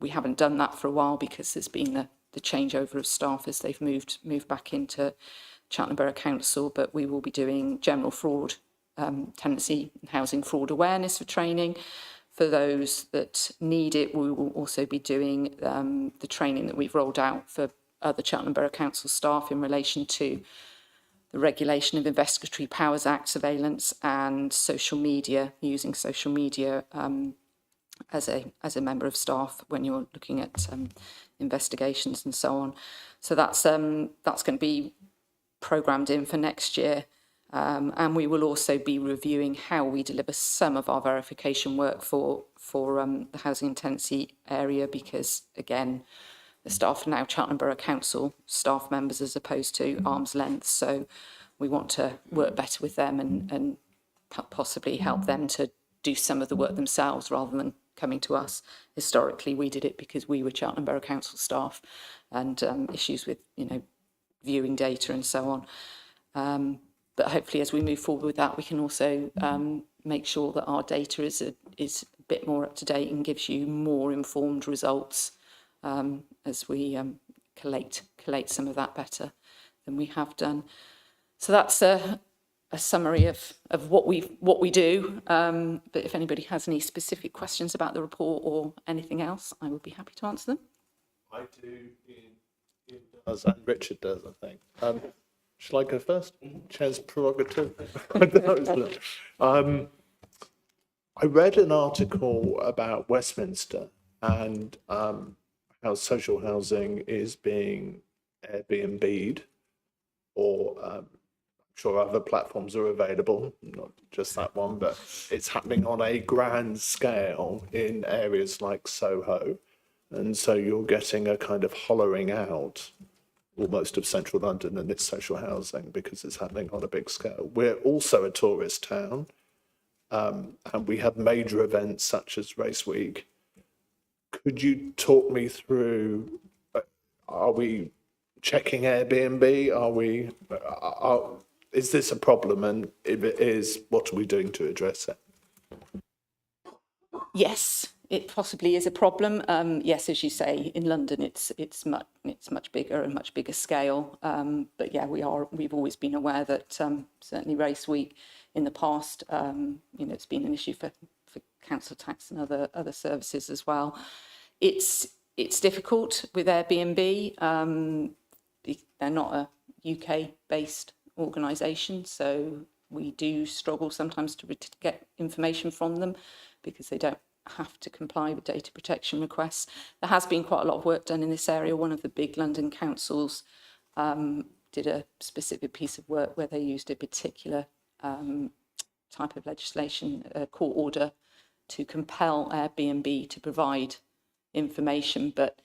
We haven't done that for a while because there's been the changeover of staff as they've moved back into Cheltenham Borough Council, but we will be doing general fraud, tenancy and housing fraud awareness for training. For those that need it, we will also be doing the training that we've rolled out for other Cheltenham Borough Council staff in relation to the Regulation of Investigatory Powers Act surveillance and social media, using social media as a member of staff when you're looking at investigations and so on. So that's going to be programmed in for next year. And we will also be reviewing how we deliver some of our verification work for the housing and tenancy area, because again, the staff are now Cheltenham Borough Council staff members as opposed to arm's length. So we want to work better with them and possibly help them to do some of the work themselves rather than coming to us. Historically, we did it because we were Cheltenham Borough Council staff, and issues with, viewing data and so on. But hopefully, as we move forward with that, we can also make sure that our data is a bit more up to date and gives you more informed results as we collate some of that better than we have done. So that's a summary of what we do. But if anybody has any specific questions about the report or anything else, I would be happy to answer them. I do, Ian does, and Richard does, I think. Shall I go first? Chair's prerogative. I read an article about Westminster and how social housing is being Airbnb'd, or I'm sure other platforms are available, not just that one, but it's happening on a grand scale in areas like Soho. And so you're getting a kind of hollowing out almost of central London and its social housing because it's happening on a big scale. We're also a tourist town, and we have major events such as Race Week. Could you talk me through, are we checking Airbnb? Is this a problem? And if it is, what are we doing to address it? Yes, it possibly is a problem. Yes, as you say, in London, it's much bigger and much bigger scale. But yeah, we've always been aware that certainly Race Week in the past, it's been an issue for council tax and other services as well. It's difficult with Airbnb. They're not a UK-based organisation, so we do struggle sometimes to get information from them because they don't have to comply with data protection requests. There has been quite a lot of work done in this area. One of the big London councils did a specific piece of work where they used a particular type of legislation, a court order, to compel Airbnb to provide information, but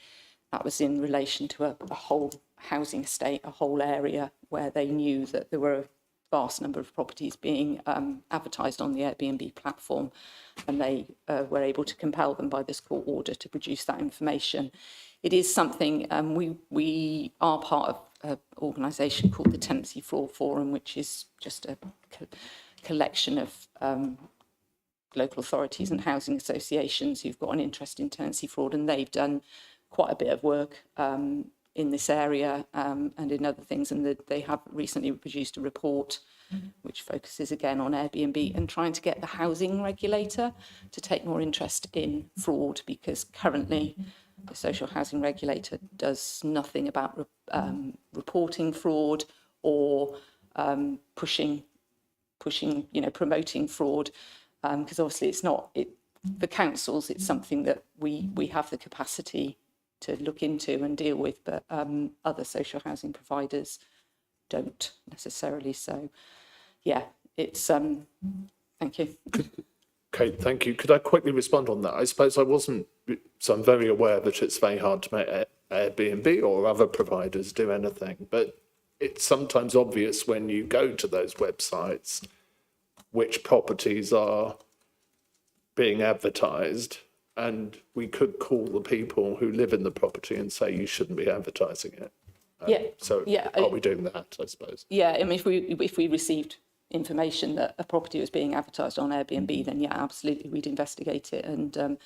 that was in relation to a whole housing estate, a whole area where they knew that there were a vast number of properties being advertised on the Airbnb platform, and they were able to compel them by this court order to produce that information. It is something, we are part of an organisation called the Tenancy Fraud Forum, which is just a collection of local authorities and housing associations who've got an interest in tenancy fraud, and they've done quite a bit of work in this area and in other things, and they have recently produced a report which focuses again on Airbnb and trying to get the housing regulator to take more interest in fraud, because currently the social housing regulator does nothing about reporting fraud or pushing, promoting fraud, because obviously it's not, for councils, it's something that we have the capacity to look into and deal with, but other social housing providers don't necessarily. So, yeah, it's, thank you. Okay, thank you. Could I quickly respond on that? I suppose I wasn't, so I'm very aware that it's very hard to make Airbnb or other providers do anything, but it's sometimes obvious when you go to those websites which properties are being advertised, and we could call the people who live in the property and say you shouldn't be advertising it. Yeah, So yeah, are we doing that, I suppose? Yeah, I mean, if we received information that a property was being advertised on Airbnb, then yeah, absolutely, we'd investigate it and,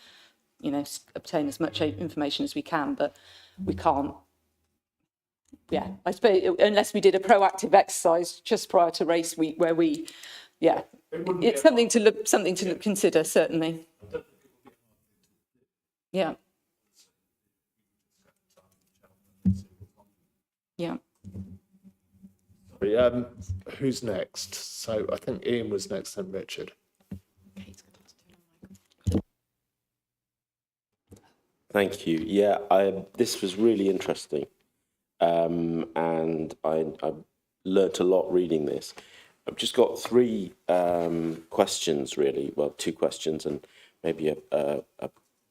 you know, obtain as much information as we can, but we can't. Yeah, I suppose unless we did a proactive exercise just prior to race week where we, yeah, it's something to consider, certainly. Yeah. Yeah. Who's next? So I think Ian was next, then Richard. Thank you. Yeah, this was really interesting. And I learnt a lot reading this. I've just got three questions, really. Well, two questions and maybe an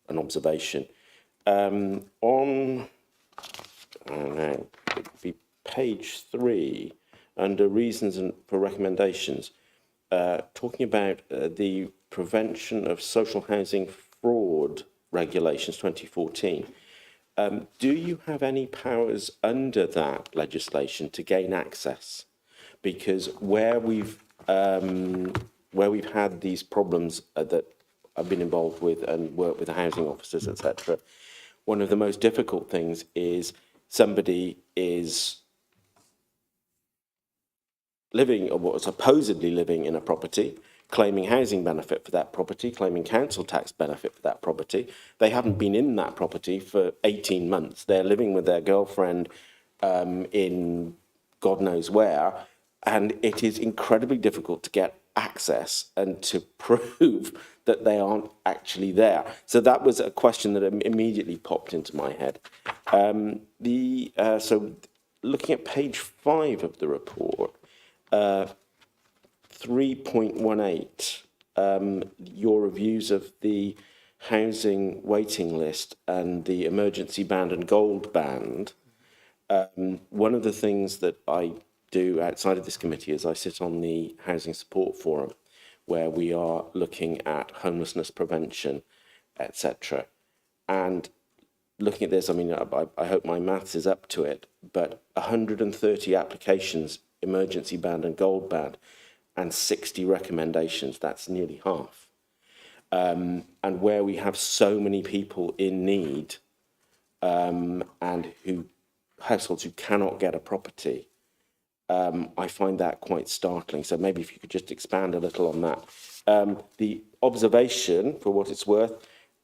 observation. On, I don't know, it would be page 3, under reasons for recommendations, talking about the Prevention of Social Housing Fraud Regulations 2014. Do you have any powers under that legislation to gain access? Because where we've had these problems that I've been involved with and worked with the housing officers, etc., one of the most difficult things is somebody is living, or supposedly living in a property, claiming housing benefit for that property, claiming council tax benefit for that property. They haven't been in that property for 18 months. They're living with their girlfriend in God knows where, and it is incredibly difficult to get access and to prove that they aren't actually there. So that was a question that immediately popped into my head. So looking at page 5 of the report, 3.18, your reviews of the housing waiting list and the emergency band and gold band. One of the things that I do outside of this committee is I sit on the Housing Support Forum, where we are looking at homelessness prevention, etc. And looking at this, I mean, I hope my maths is up to it, but 130 applications, emergency band and gold band, and 60 recommendations, that's nearly half. And where we have so many people in need and households who cannot get a property, I find that quite startling. So maybe if you could just expand a little on that. The observation, for what it's worth,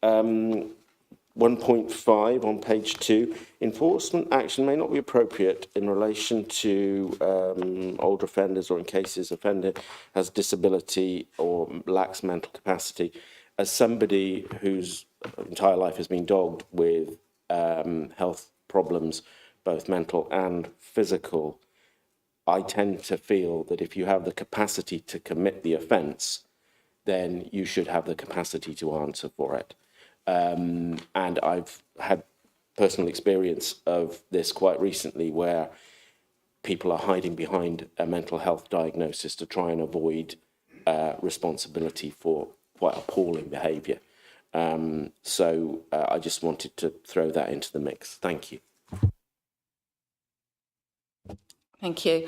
1.5 on page 2, enforcement action may not be appropriate in relation to older offenders or in cases offender has disability or lacks mental capacity. As somebody whose entire life has been dogged with health problems, both mental and physical, I tend to feel that if you have the capacity to commit the offence, then you should have the capacity to answer for it. And I've had personal experience of this quite recently, where people are hiding behind a mental health diagnosis to try and avoid responsibility for quite appalling behaviour. So I just wanted to throw that into the mix. Thank you. Thank you.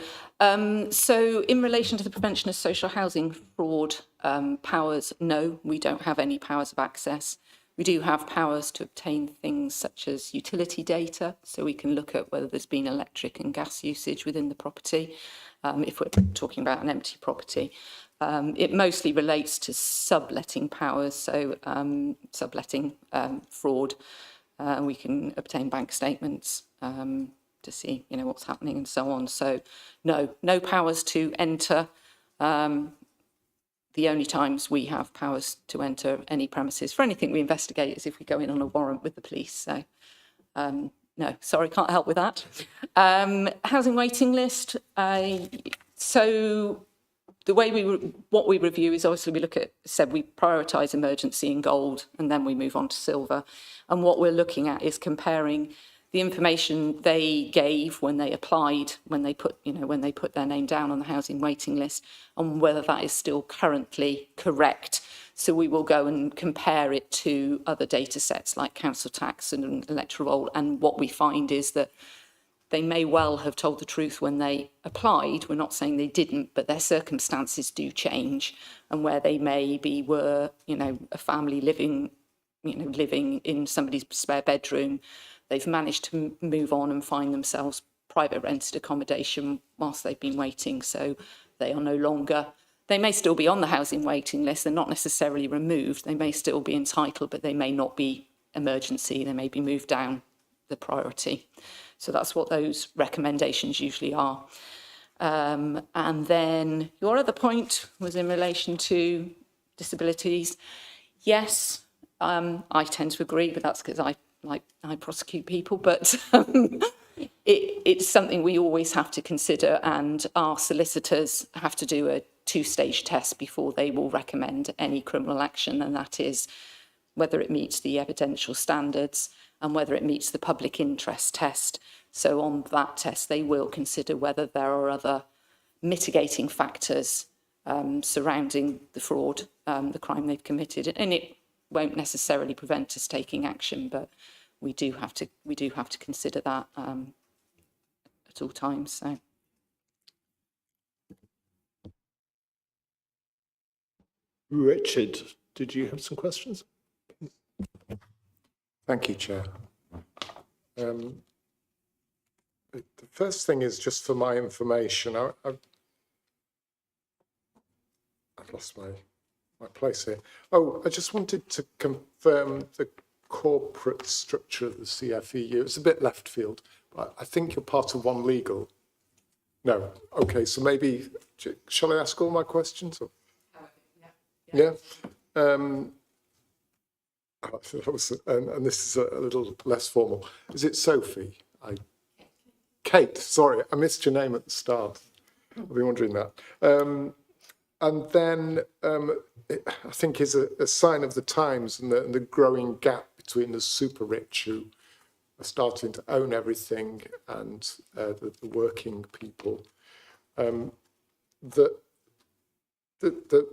So in relation to the prevention of social housing fraud powers, no, we don't have any powers of access. We do have powers to obtain things such as utility data, so we can look at whether there's been electric and gas usage within the property, if we're talking about an empty property. It mostly relates to subletting powers, so subletting fraud. We can obtain bank statements to see, you know, what's happening and so on. So no powers to enter. The only times we have powers to enter any premises for anything we investigate is if we go in on a warrant with the police. So no, sorry, can't help with that. Housing waiting list. So the way what we review is obviously we look at, we prioritise emergency in gold and then we move on to silver. And what we're looking at is comparing the information they gave when they applied, when they put their name down on the housing waiting list, and whether that is still currently correct. So we will go and compare it to other data sets like council tax and electoral roll. And what we find is that they may well have told the truth when they applied. We're not saying they didn't, but their circumstances do change. And where they maybe were, a family living in somebody's spare bedroom, they've managed to move on and find themselves private rented accommodation whilst they've been waiting. So they are no longer, they may still be on the housing waiting list. They're not necessarily removed. They may still be entitled, but they may not be emergency. They may be moved down the priority. So that's what those recommendations usually are. And then your other point was in relation to disabilities. Yes, I tend to agree, but that's because I prosecute people. But it's something we always have to consider, and our solicitors have to do a 2-stage test before they will recommend any criminal action, and that is whether it meets the evidential standards and whether it meets the public interest test. So on that test, they will consider whether there are other mitigating factors surrounding the fraud, the crime they've committed, and it won't necessarily prevent us taking action, but we do have to consider that at all times. So. Richard, did you have some questions? Thank you, Chair. The first thing is just for my information. I've lost my place here. Oh, I just wanted to confirm the corporate structure of the CFEU. It's a bit left field, but I think you're part of One Legal. No, okay, so maybe, shall I ask all my questions? Or? Yeah. And this is a little less formal. Is it Sophie? Kate, sorry, I missed your name at the start. I've been wondering that. And then I think is a sign of the times and the growing gap between the super rich who are starting to own everything and the working people. That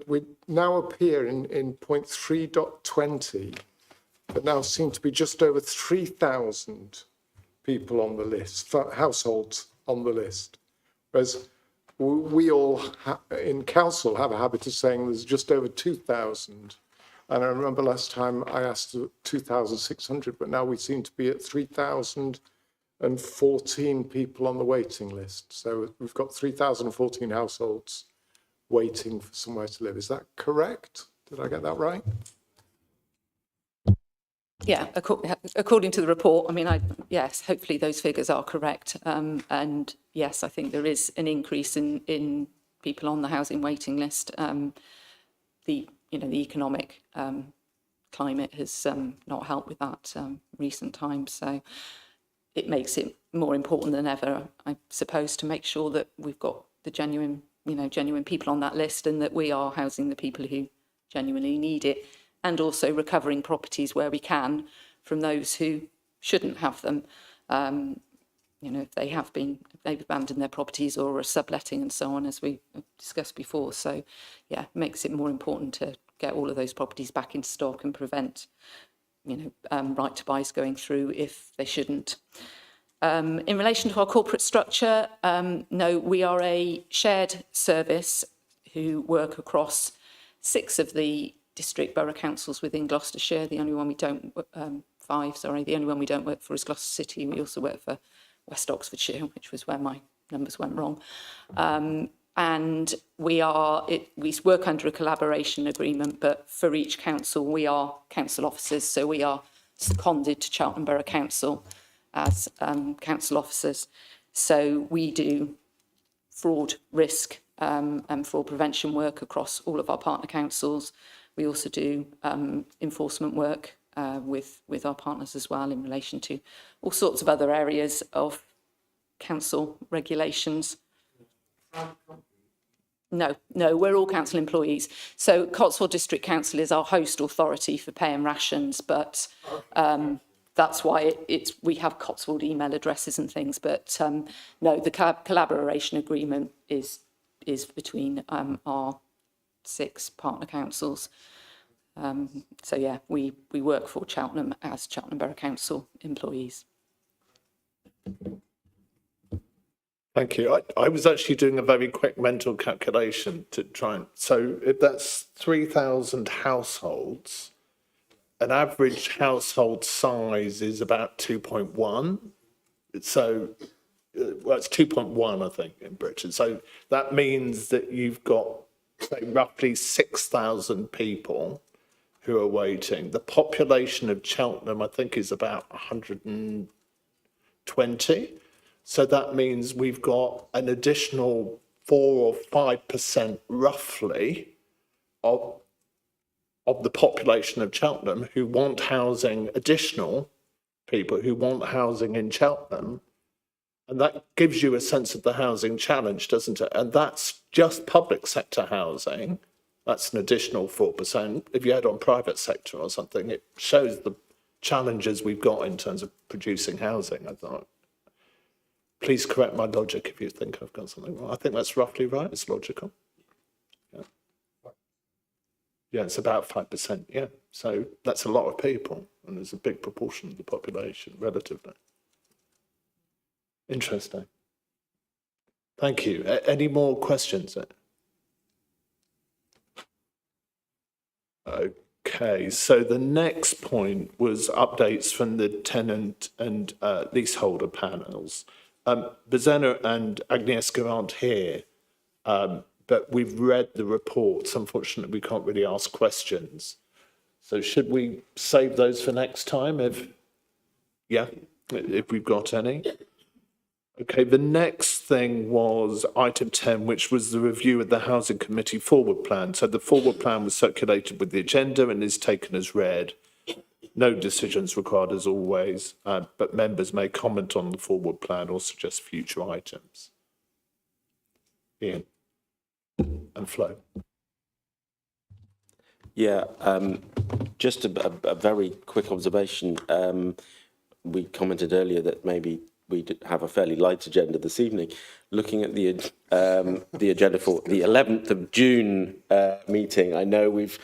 we now appear in point 3.20, but now seem to be just over 3,000 people on the list, households on the list. Whereas we all in council have a habit of saying there's just over 2,000. And I remember last time I asked 2,600, but now we seem to be at 3,014 people on the waiting list. So we've got 3,014 households waiting for somewhere to live. Is that correct? Did I get that right? Yeah, according to the report, I mean, yes, hopefully those figures are correct. And yes, I think there is an increase in people on the housing waiting list. The economic climate has not helped with that recent times. So it makes it more important than ever, I suppose, to make sure that we've got the genuine people on that list and that we are housing the people who genuinely need it, and also recovering properties where we can from those who shouldn't have them. If they've abandoned their properties or are subletting and so on, as we discussed before. So, yeah, it makes it more important to get all of those properties back in stock and prevent, right to buys going through if they shouldn't. In relation to our corporate structure, no, we are a shared service who work across 6 of the district borough councils within Gloucestershire. The only one we don't, 5, sorry, the only one we don't work for is Gloucester City. We also work for West Oxfordshire, which was where my numbers went wrong. And we work under a collaboration agreement, but for each council, we are council officers. So we are seconded to Cheltenham Borough Council as council officers. So we do fraud risk and fraud prevention work across all of our partner councils. We also do enforcement work with our partners as well in relation to all sorts of other areas of council regulations. No, we're all council employees. So Cotswold District Council is our host authority for pay and rations, but that's why we have Cotswold email addresses and things. But no, the collaboration agreement is between our 6 partner councils. So yeah, we work for Cheltenham as Cheltenham Borough Council employees. Thank you. I was actually doing a very quick mental calculation to try and, so if that's 3,000 households, an average household size is about 2.1. So, well, it's 2.1, I think, in Britain. So that means that you've got, say, roughly 6,000 people who are waiting. The population of Cheltenham, I think, is about 120. So that means we've got an additional 4 or 5% roughly of the population of Cheltenham who want housing, additional people who want housing in Cheltenham. And that gives you a sense of the housing challenge, doesn't it? And that's just public sector housing. That's an additional 4%. If you add on private sector or something, it shows the challenges we've got in terms of producing housing, I thought. Please correct my logic if you think I've got something wrong. I think that's roughly right. It's logical. Yeah, it's about 5%. Yeah. So that's a lot of people, and there's a big proportion of the population relatively. Interesting. Thank you. Any more questions? Okay, so the next point was updates from the tenant and leaseholder panels. Bozena and Agnieszka aren't here, but we've read the reports. Unfortunately, we can't really ask questions. So should we save those for next time if we've got any? Okay, the next thing was item 10, which was the review of the Housing Committee forward plan. So the forward plan was circulated with the agenda and is taken as read. No decisions required as always, but members may comment on the forward plan or suggest future items. Ian and Flo. Yeah, just a very quick observation. We commented earlier that maybe we have a fairly light agenda this evening. Looking at the agenda for the 11th of June meeting, I know we've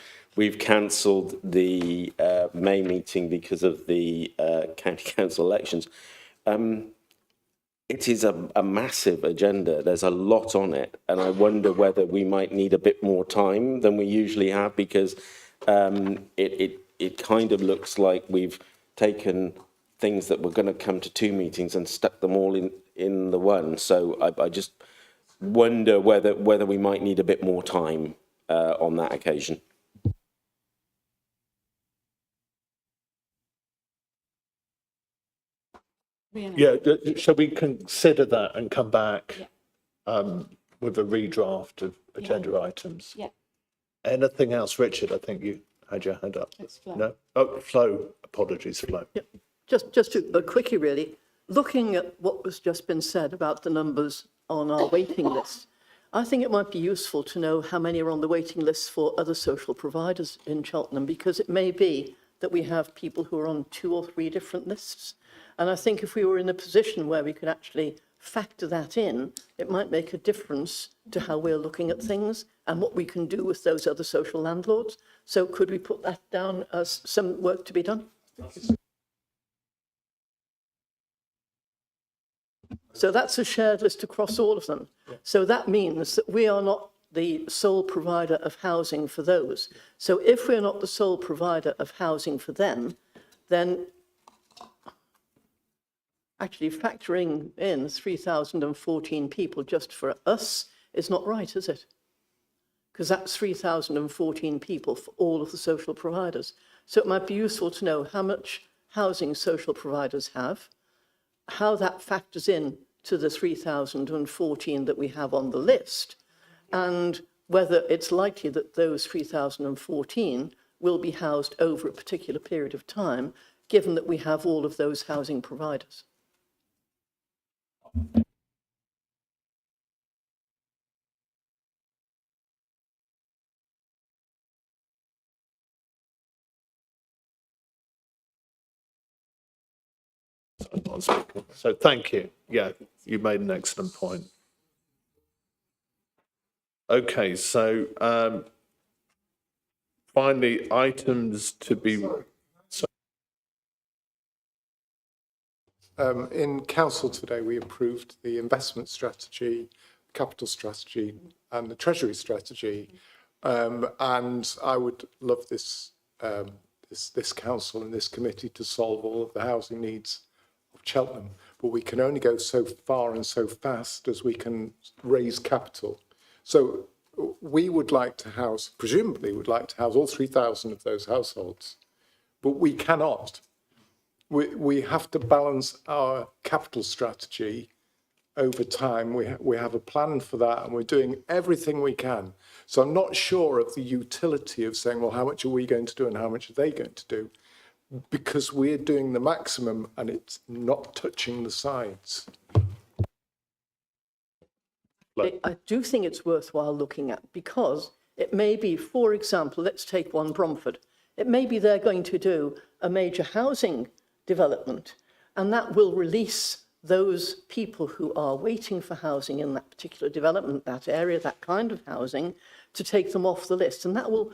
cancelled the May meeting because of the county council elections. It is a massive agenda. There's a lot on it, and I wonder whether we might need a bit more time than we usually have, because it kind of looks like we've taken things that were going to come to 2 meetings and stuck them all in the one. So I just wonder whether we might need a bit more time on that occasion. Yeah, shall we consider that and come back with a redraft of agenda items? Yeah. Anything else, Richard? I think you had your hand up. No? Oh, Flo. Apologies, Flo. Yeah. Just to quickie, really, looking at what was just been said about the numbers on our waiting list, I think it might be useful to know how many are on the waiting list for other social providers in Cheltenham, because it may be that we have people who are on 2 or 3 different lists. And I think if we were in a position where we could actually factor that in, it might make a difference to how we're looking at things and what we can do with those other social landlords. So could we put that down as some work to be done? So that's a shared list across all of them. So that means that we are not the sole provider of housing for those. So if we're not the sole provider of housing for them, then actually factoring in 3,014 people just for us is not right, is it? Because that's 3,014 people for all of the social providers. So it might be useful to know how much housing social providers have, how that factors in to the 3,014 that we have on the list, and whether it's likely that those 3,014 will be housed over a particular period of time, given that we have all of those housing providers. I'm not speaking. So thank you. Yeah, you made an excellent point. Okay, so finally, items to be. In council today, we approved the investment strategy, capital strategy and the treasury strategy. And I would love this council and this committee to solve all of the housing needs of Cheltenham. But we can only go so far and so fast as we can raise capital. So we would like to house, presumably would like to house all 3,000 of those households, but we cannot. We have to balance our capital strategy over time. We have a plan for that and we're doing everything we can. So I'm not sure of the utility of saying, well, how much are we going to do and how much are they going to do? Because we're doing the maximum and it's not touching the sides. I do think it's worthwhile looking at, because it may be, for example, let's take one Bromford. It may be they're going to do a major housing development, and that will release those people who are waiting for housing in that particular development, that area, that kind of housing, to take them off the list. And that will,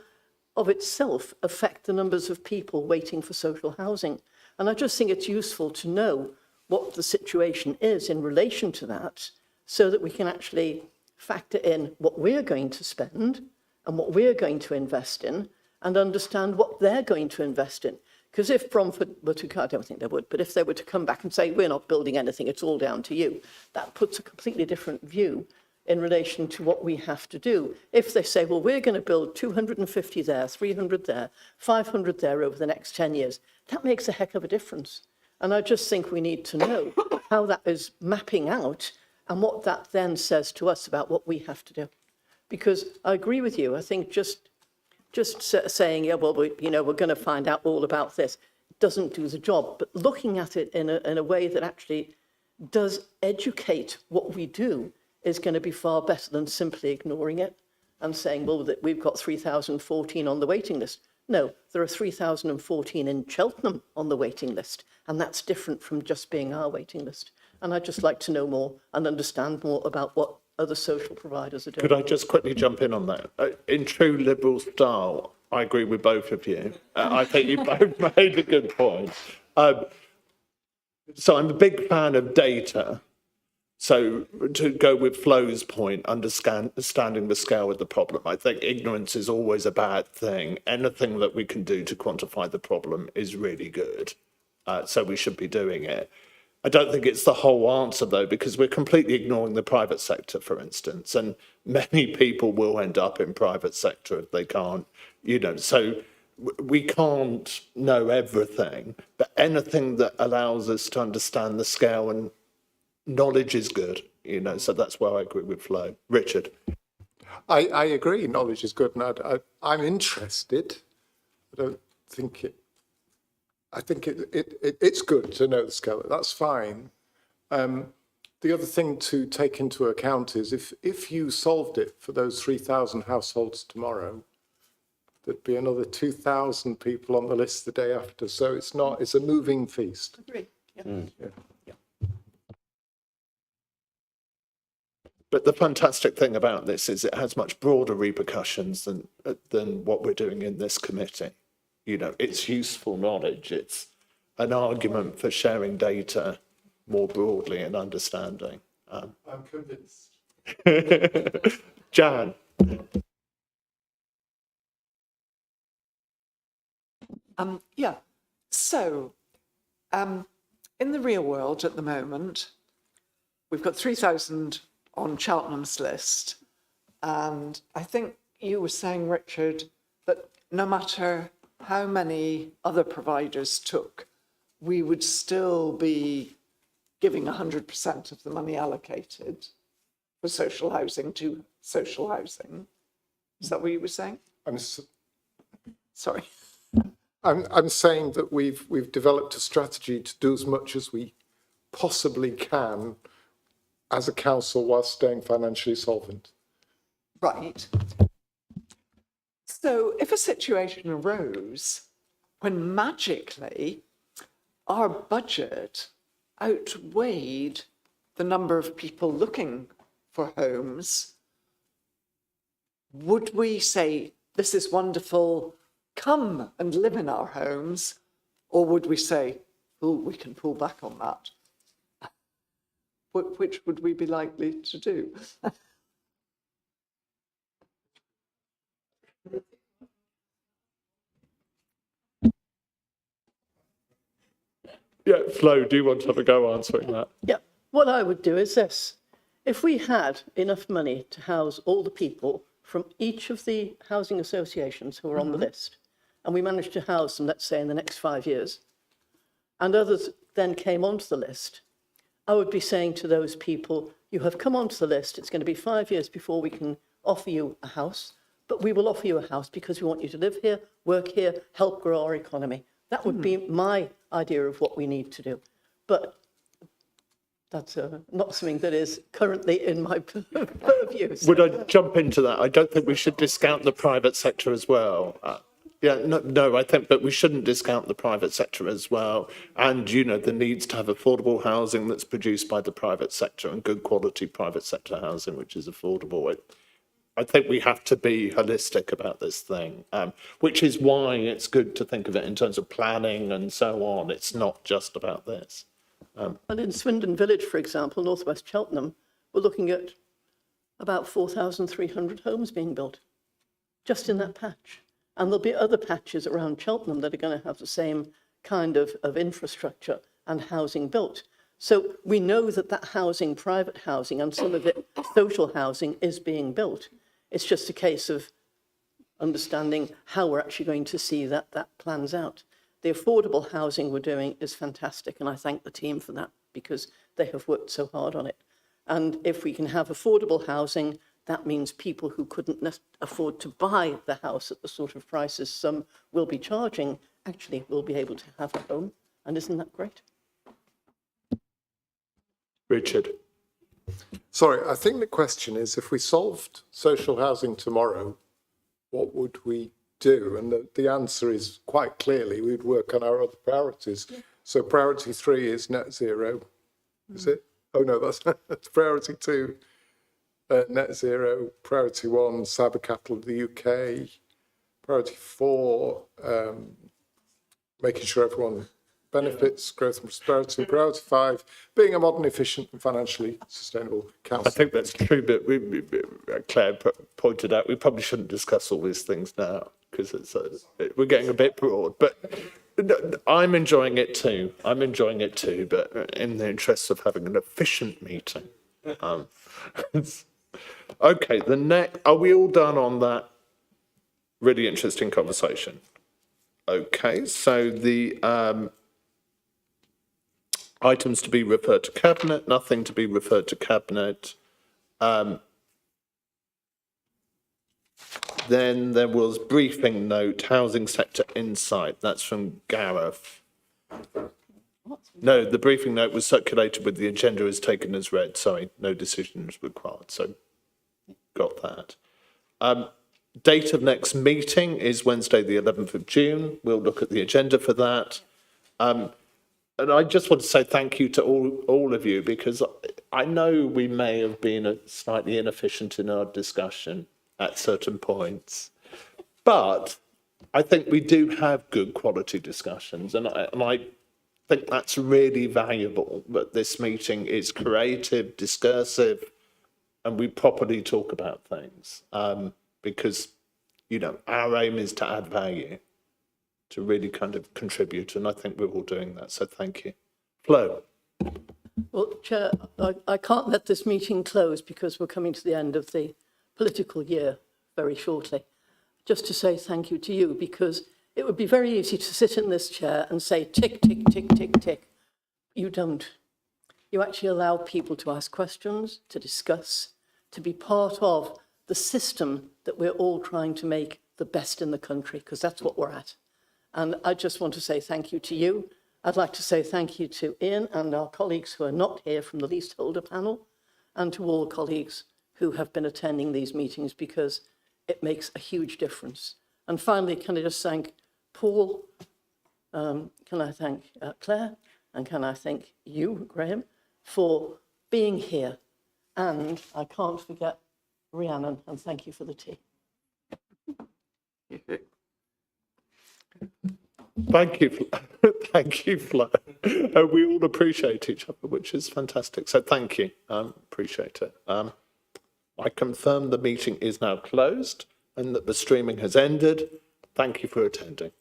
of itself, affect the numbers of people waiting for social housing. And I just think it's useful to know what the situation is in relation to that, so that we can actually factor in what we're going to spend and what we're going to invest in, and understand what they're going to invest in. Because if Bromford were to, I don't think they would, but if they were to come back and say, we're not building anything, it's all down to you, that puts a completely different view in relation to what we have to do. If they say, well, we're going to build 250 there, 300 there, 500 there over the next 10 years, that makes a heck of a difference. And I just think we need to know how that is mapping out and what that then says to us about what we have to do. Because I agree with you, I think just saying, yeah, well, we're going to find out all about this doesn't do the job. But looking at it in a way that actually does educate what we do is going to be far better than simply ignoring it and saying, well, that we've got 3,014 on the waiting list. No, there are 3,014 in Cheltenham on the waiting list, and that's different from just being our waiting list. And I'd just like to know more and understand more about what other social providers are doing. Could I just quickly jump in on that? In true Liberal style, I agree with both of you. I think you both made a good point. So I'm a big fan of data. So to go with Flo's point, understanding the scale of the problem, I think ignorance is always a bad thing. Anything that we can do to quantify the problem is really good. So we should be doing it. I don't think it's the whole answer, though, because we're completely ignoring the private sector, for instance, and many people will end up in private sector if they can't, so we can't know everything, but anything that allows us to understand the scale and knowledge is good, so that's where I agree with Flo. Richard. I agree, knowledge is good, and I'm interested. I don't think it. I think it's good to know the scale. That's fine. The other thing to take into account is if you solved it for those 3,000 households tomorrow, there'd be another 2,000 people on the list the day after. So it's a moving feast. Agree. Yeah. But the fantastic thing about this is it has much broader repercussions than what we're doing in this committee. It's useful knowledge. It's an argument for sharing data more broadly and understanding. I'm convinced. Jan. So, in the real world at the moment, we've got 3,000 on Cheltenham's list. And I think you were saying, Richard, that no matter how many other providers took, we would still be giving 100% of the money allocated for social housing to social housing. Is that what you were saying? Sorry. I'm saying that we've developed a strategy to do as much as we possibly can as a council whilst staying financially solvent. Right. So if a situation arose when magically our budget outweighed the number of people looking for homes, would we say, this is wonderful, come and live in our homes, or would we say, oh, we can pull back on that? Which would we be likely to do? Yeah, Flo, do you want to have a go answering that? Yeah, what I would do is this. If we had enough money to house all the people from each of the housing associations who are on the list, and we managed to house them, let's say, in the next 5 years, and others then came onto the list, I would be saying to those people, you have come onto the list, it's going to be 5 years before we can offer you a house, but we will offer you a house because we want you to live here, work here, help grow our economy. That would be my idea of what we need to do. But that's not something that is currently in my purview. So. Would I jump into that? I don't think we should discount the private sector as well. No, I think, but we shouldn't discount the private sector as well. And, you know, the needs to have affordable housing that's produced by the private sector and good quality private sector housing, which is affordable. I think we have to be holistic about this thing, which is why it's good to think of it in terms of planning and so on. It's not just about this. And in Swindon Village, for example, northwest Cheltenham, we're looking at about 4,300 homes being built just in that patch. And there'll be other patches around Cheltenham that are going to have the same kind of infrastructure and housing built. So we know that that housing, private housing, and some of it social housing is being built. It's just a case of understanding how we're actually going to see that plans out. The affordable housing we're doing is fantastic, and I thank the team for that because they have worked so hard on it. And if we can have affordable housing, that means people who couldn't afford to buy the house at the sort of prices some will be charging actually will be able to have a home. And isn't that great? Richard. Sorry, I think the question is, if we solved social housing tomorrow, what would we do? And the answer is quite clearly, we'd work on our other priorities. So priority 3 is net zero, is it? Oh no, that's priority 2, net zero. Priority 1, cyber capital of the UK. Priority 4, making sure everyone benefits, growth and prosperity. Priority 5, being a modern, efficient and financially sustainable council. I think that's true, but Claire pointed out we probably shouldn't discuss all these things now because we're getting a bit broad. But I'm enjoying it too. But in the interest of having an efficient meeting. Okay, are we all done on that really interesting conversation? Okay, so the items to be referred to Cabinet, nothing to be referred to Cabinet. Then there was briefing note, housing sector insight. That's from Gareth. No, the briefing note was circulated with the agenda is taken as read. Sorry, no decisions required. So got that. Date of next meeting is Wednesday, the 11th of June. We'll look at the agenda for that. And I just want to say thank you to all of you, because I know we may have been slightly inefficient in our discussion at certain points, but I think we do have good quality discussions, and I think that's really valuable, that this meeting is creative, discursive, and we properly talk about things, because, you know, our aim is to add value, to really kind of contribute, and I think we're all doing that, so thank you. Flo. Well, Chair, I can't let this meeting close because we're coming to the end of the political year very shortly. Just to say thank you to you, because it would be very easy to sit in this chair and say tick, tick, tick, tick, tick. You don't. You actually allow people to ask questions, to discuss, to be part of the system that we're all trying to make the best in the country, because that's what we're at. And I just want to say thank you to you. I'd like to say thank you to Ian and our colleagues who are not here from the leaseholder panel, and to all colleagues who have been attending these meetings, because it makes a huge difference. And finally, can I just thank Paul? Can I thank Claire? And can I thank you, Graham, for being here. And I can't forget Rhiannon, and thank you for the tea. Thank you, thank you, Flo. We all appreciate each other, which is fantastic. So thank you, appreciate it. I confirm the meeting is now closed and that the streaming has ended. Thank you for attending.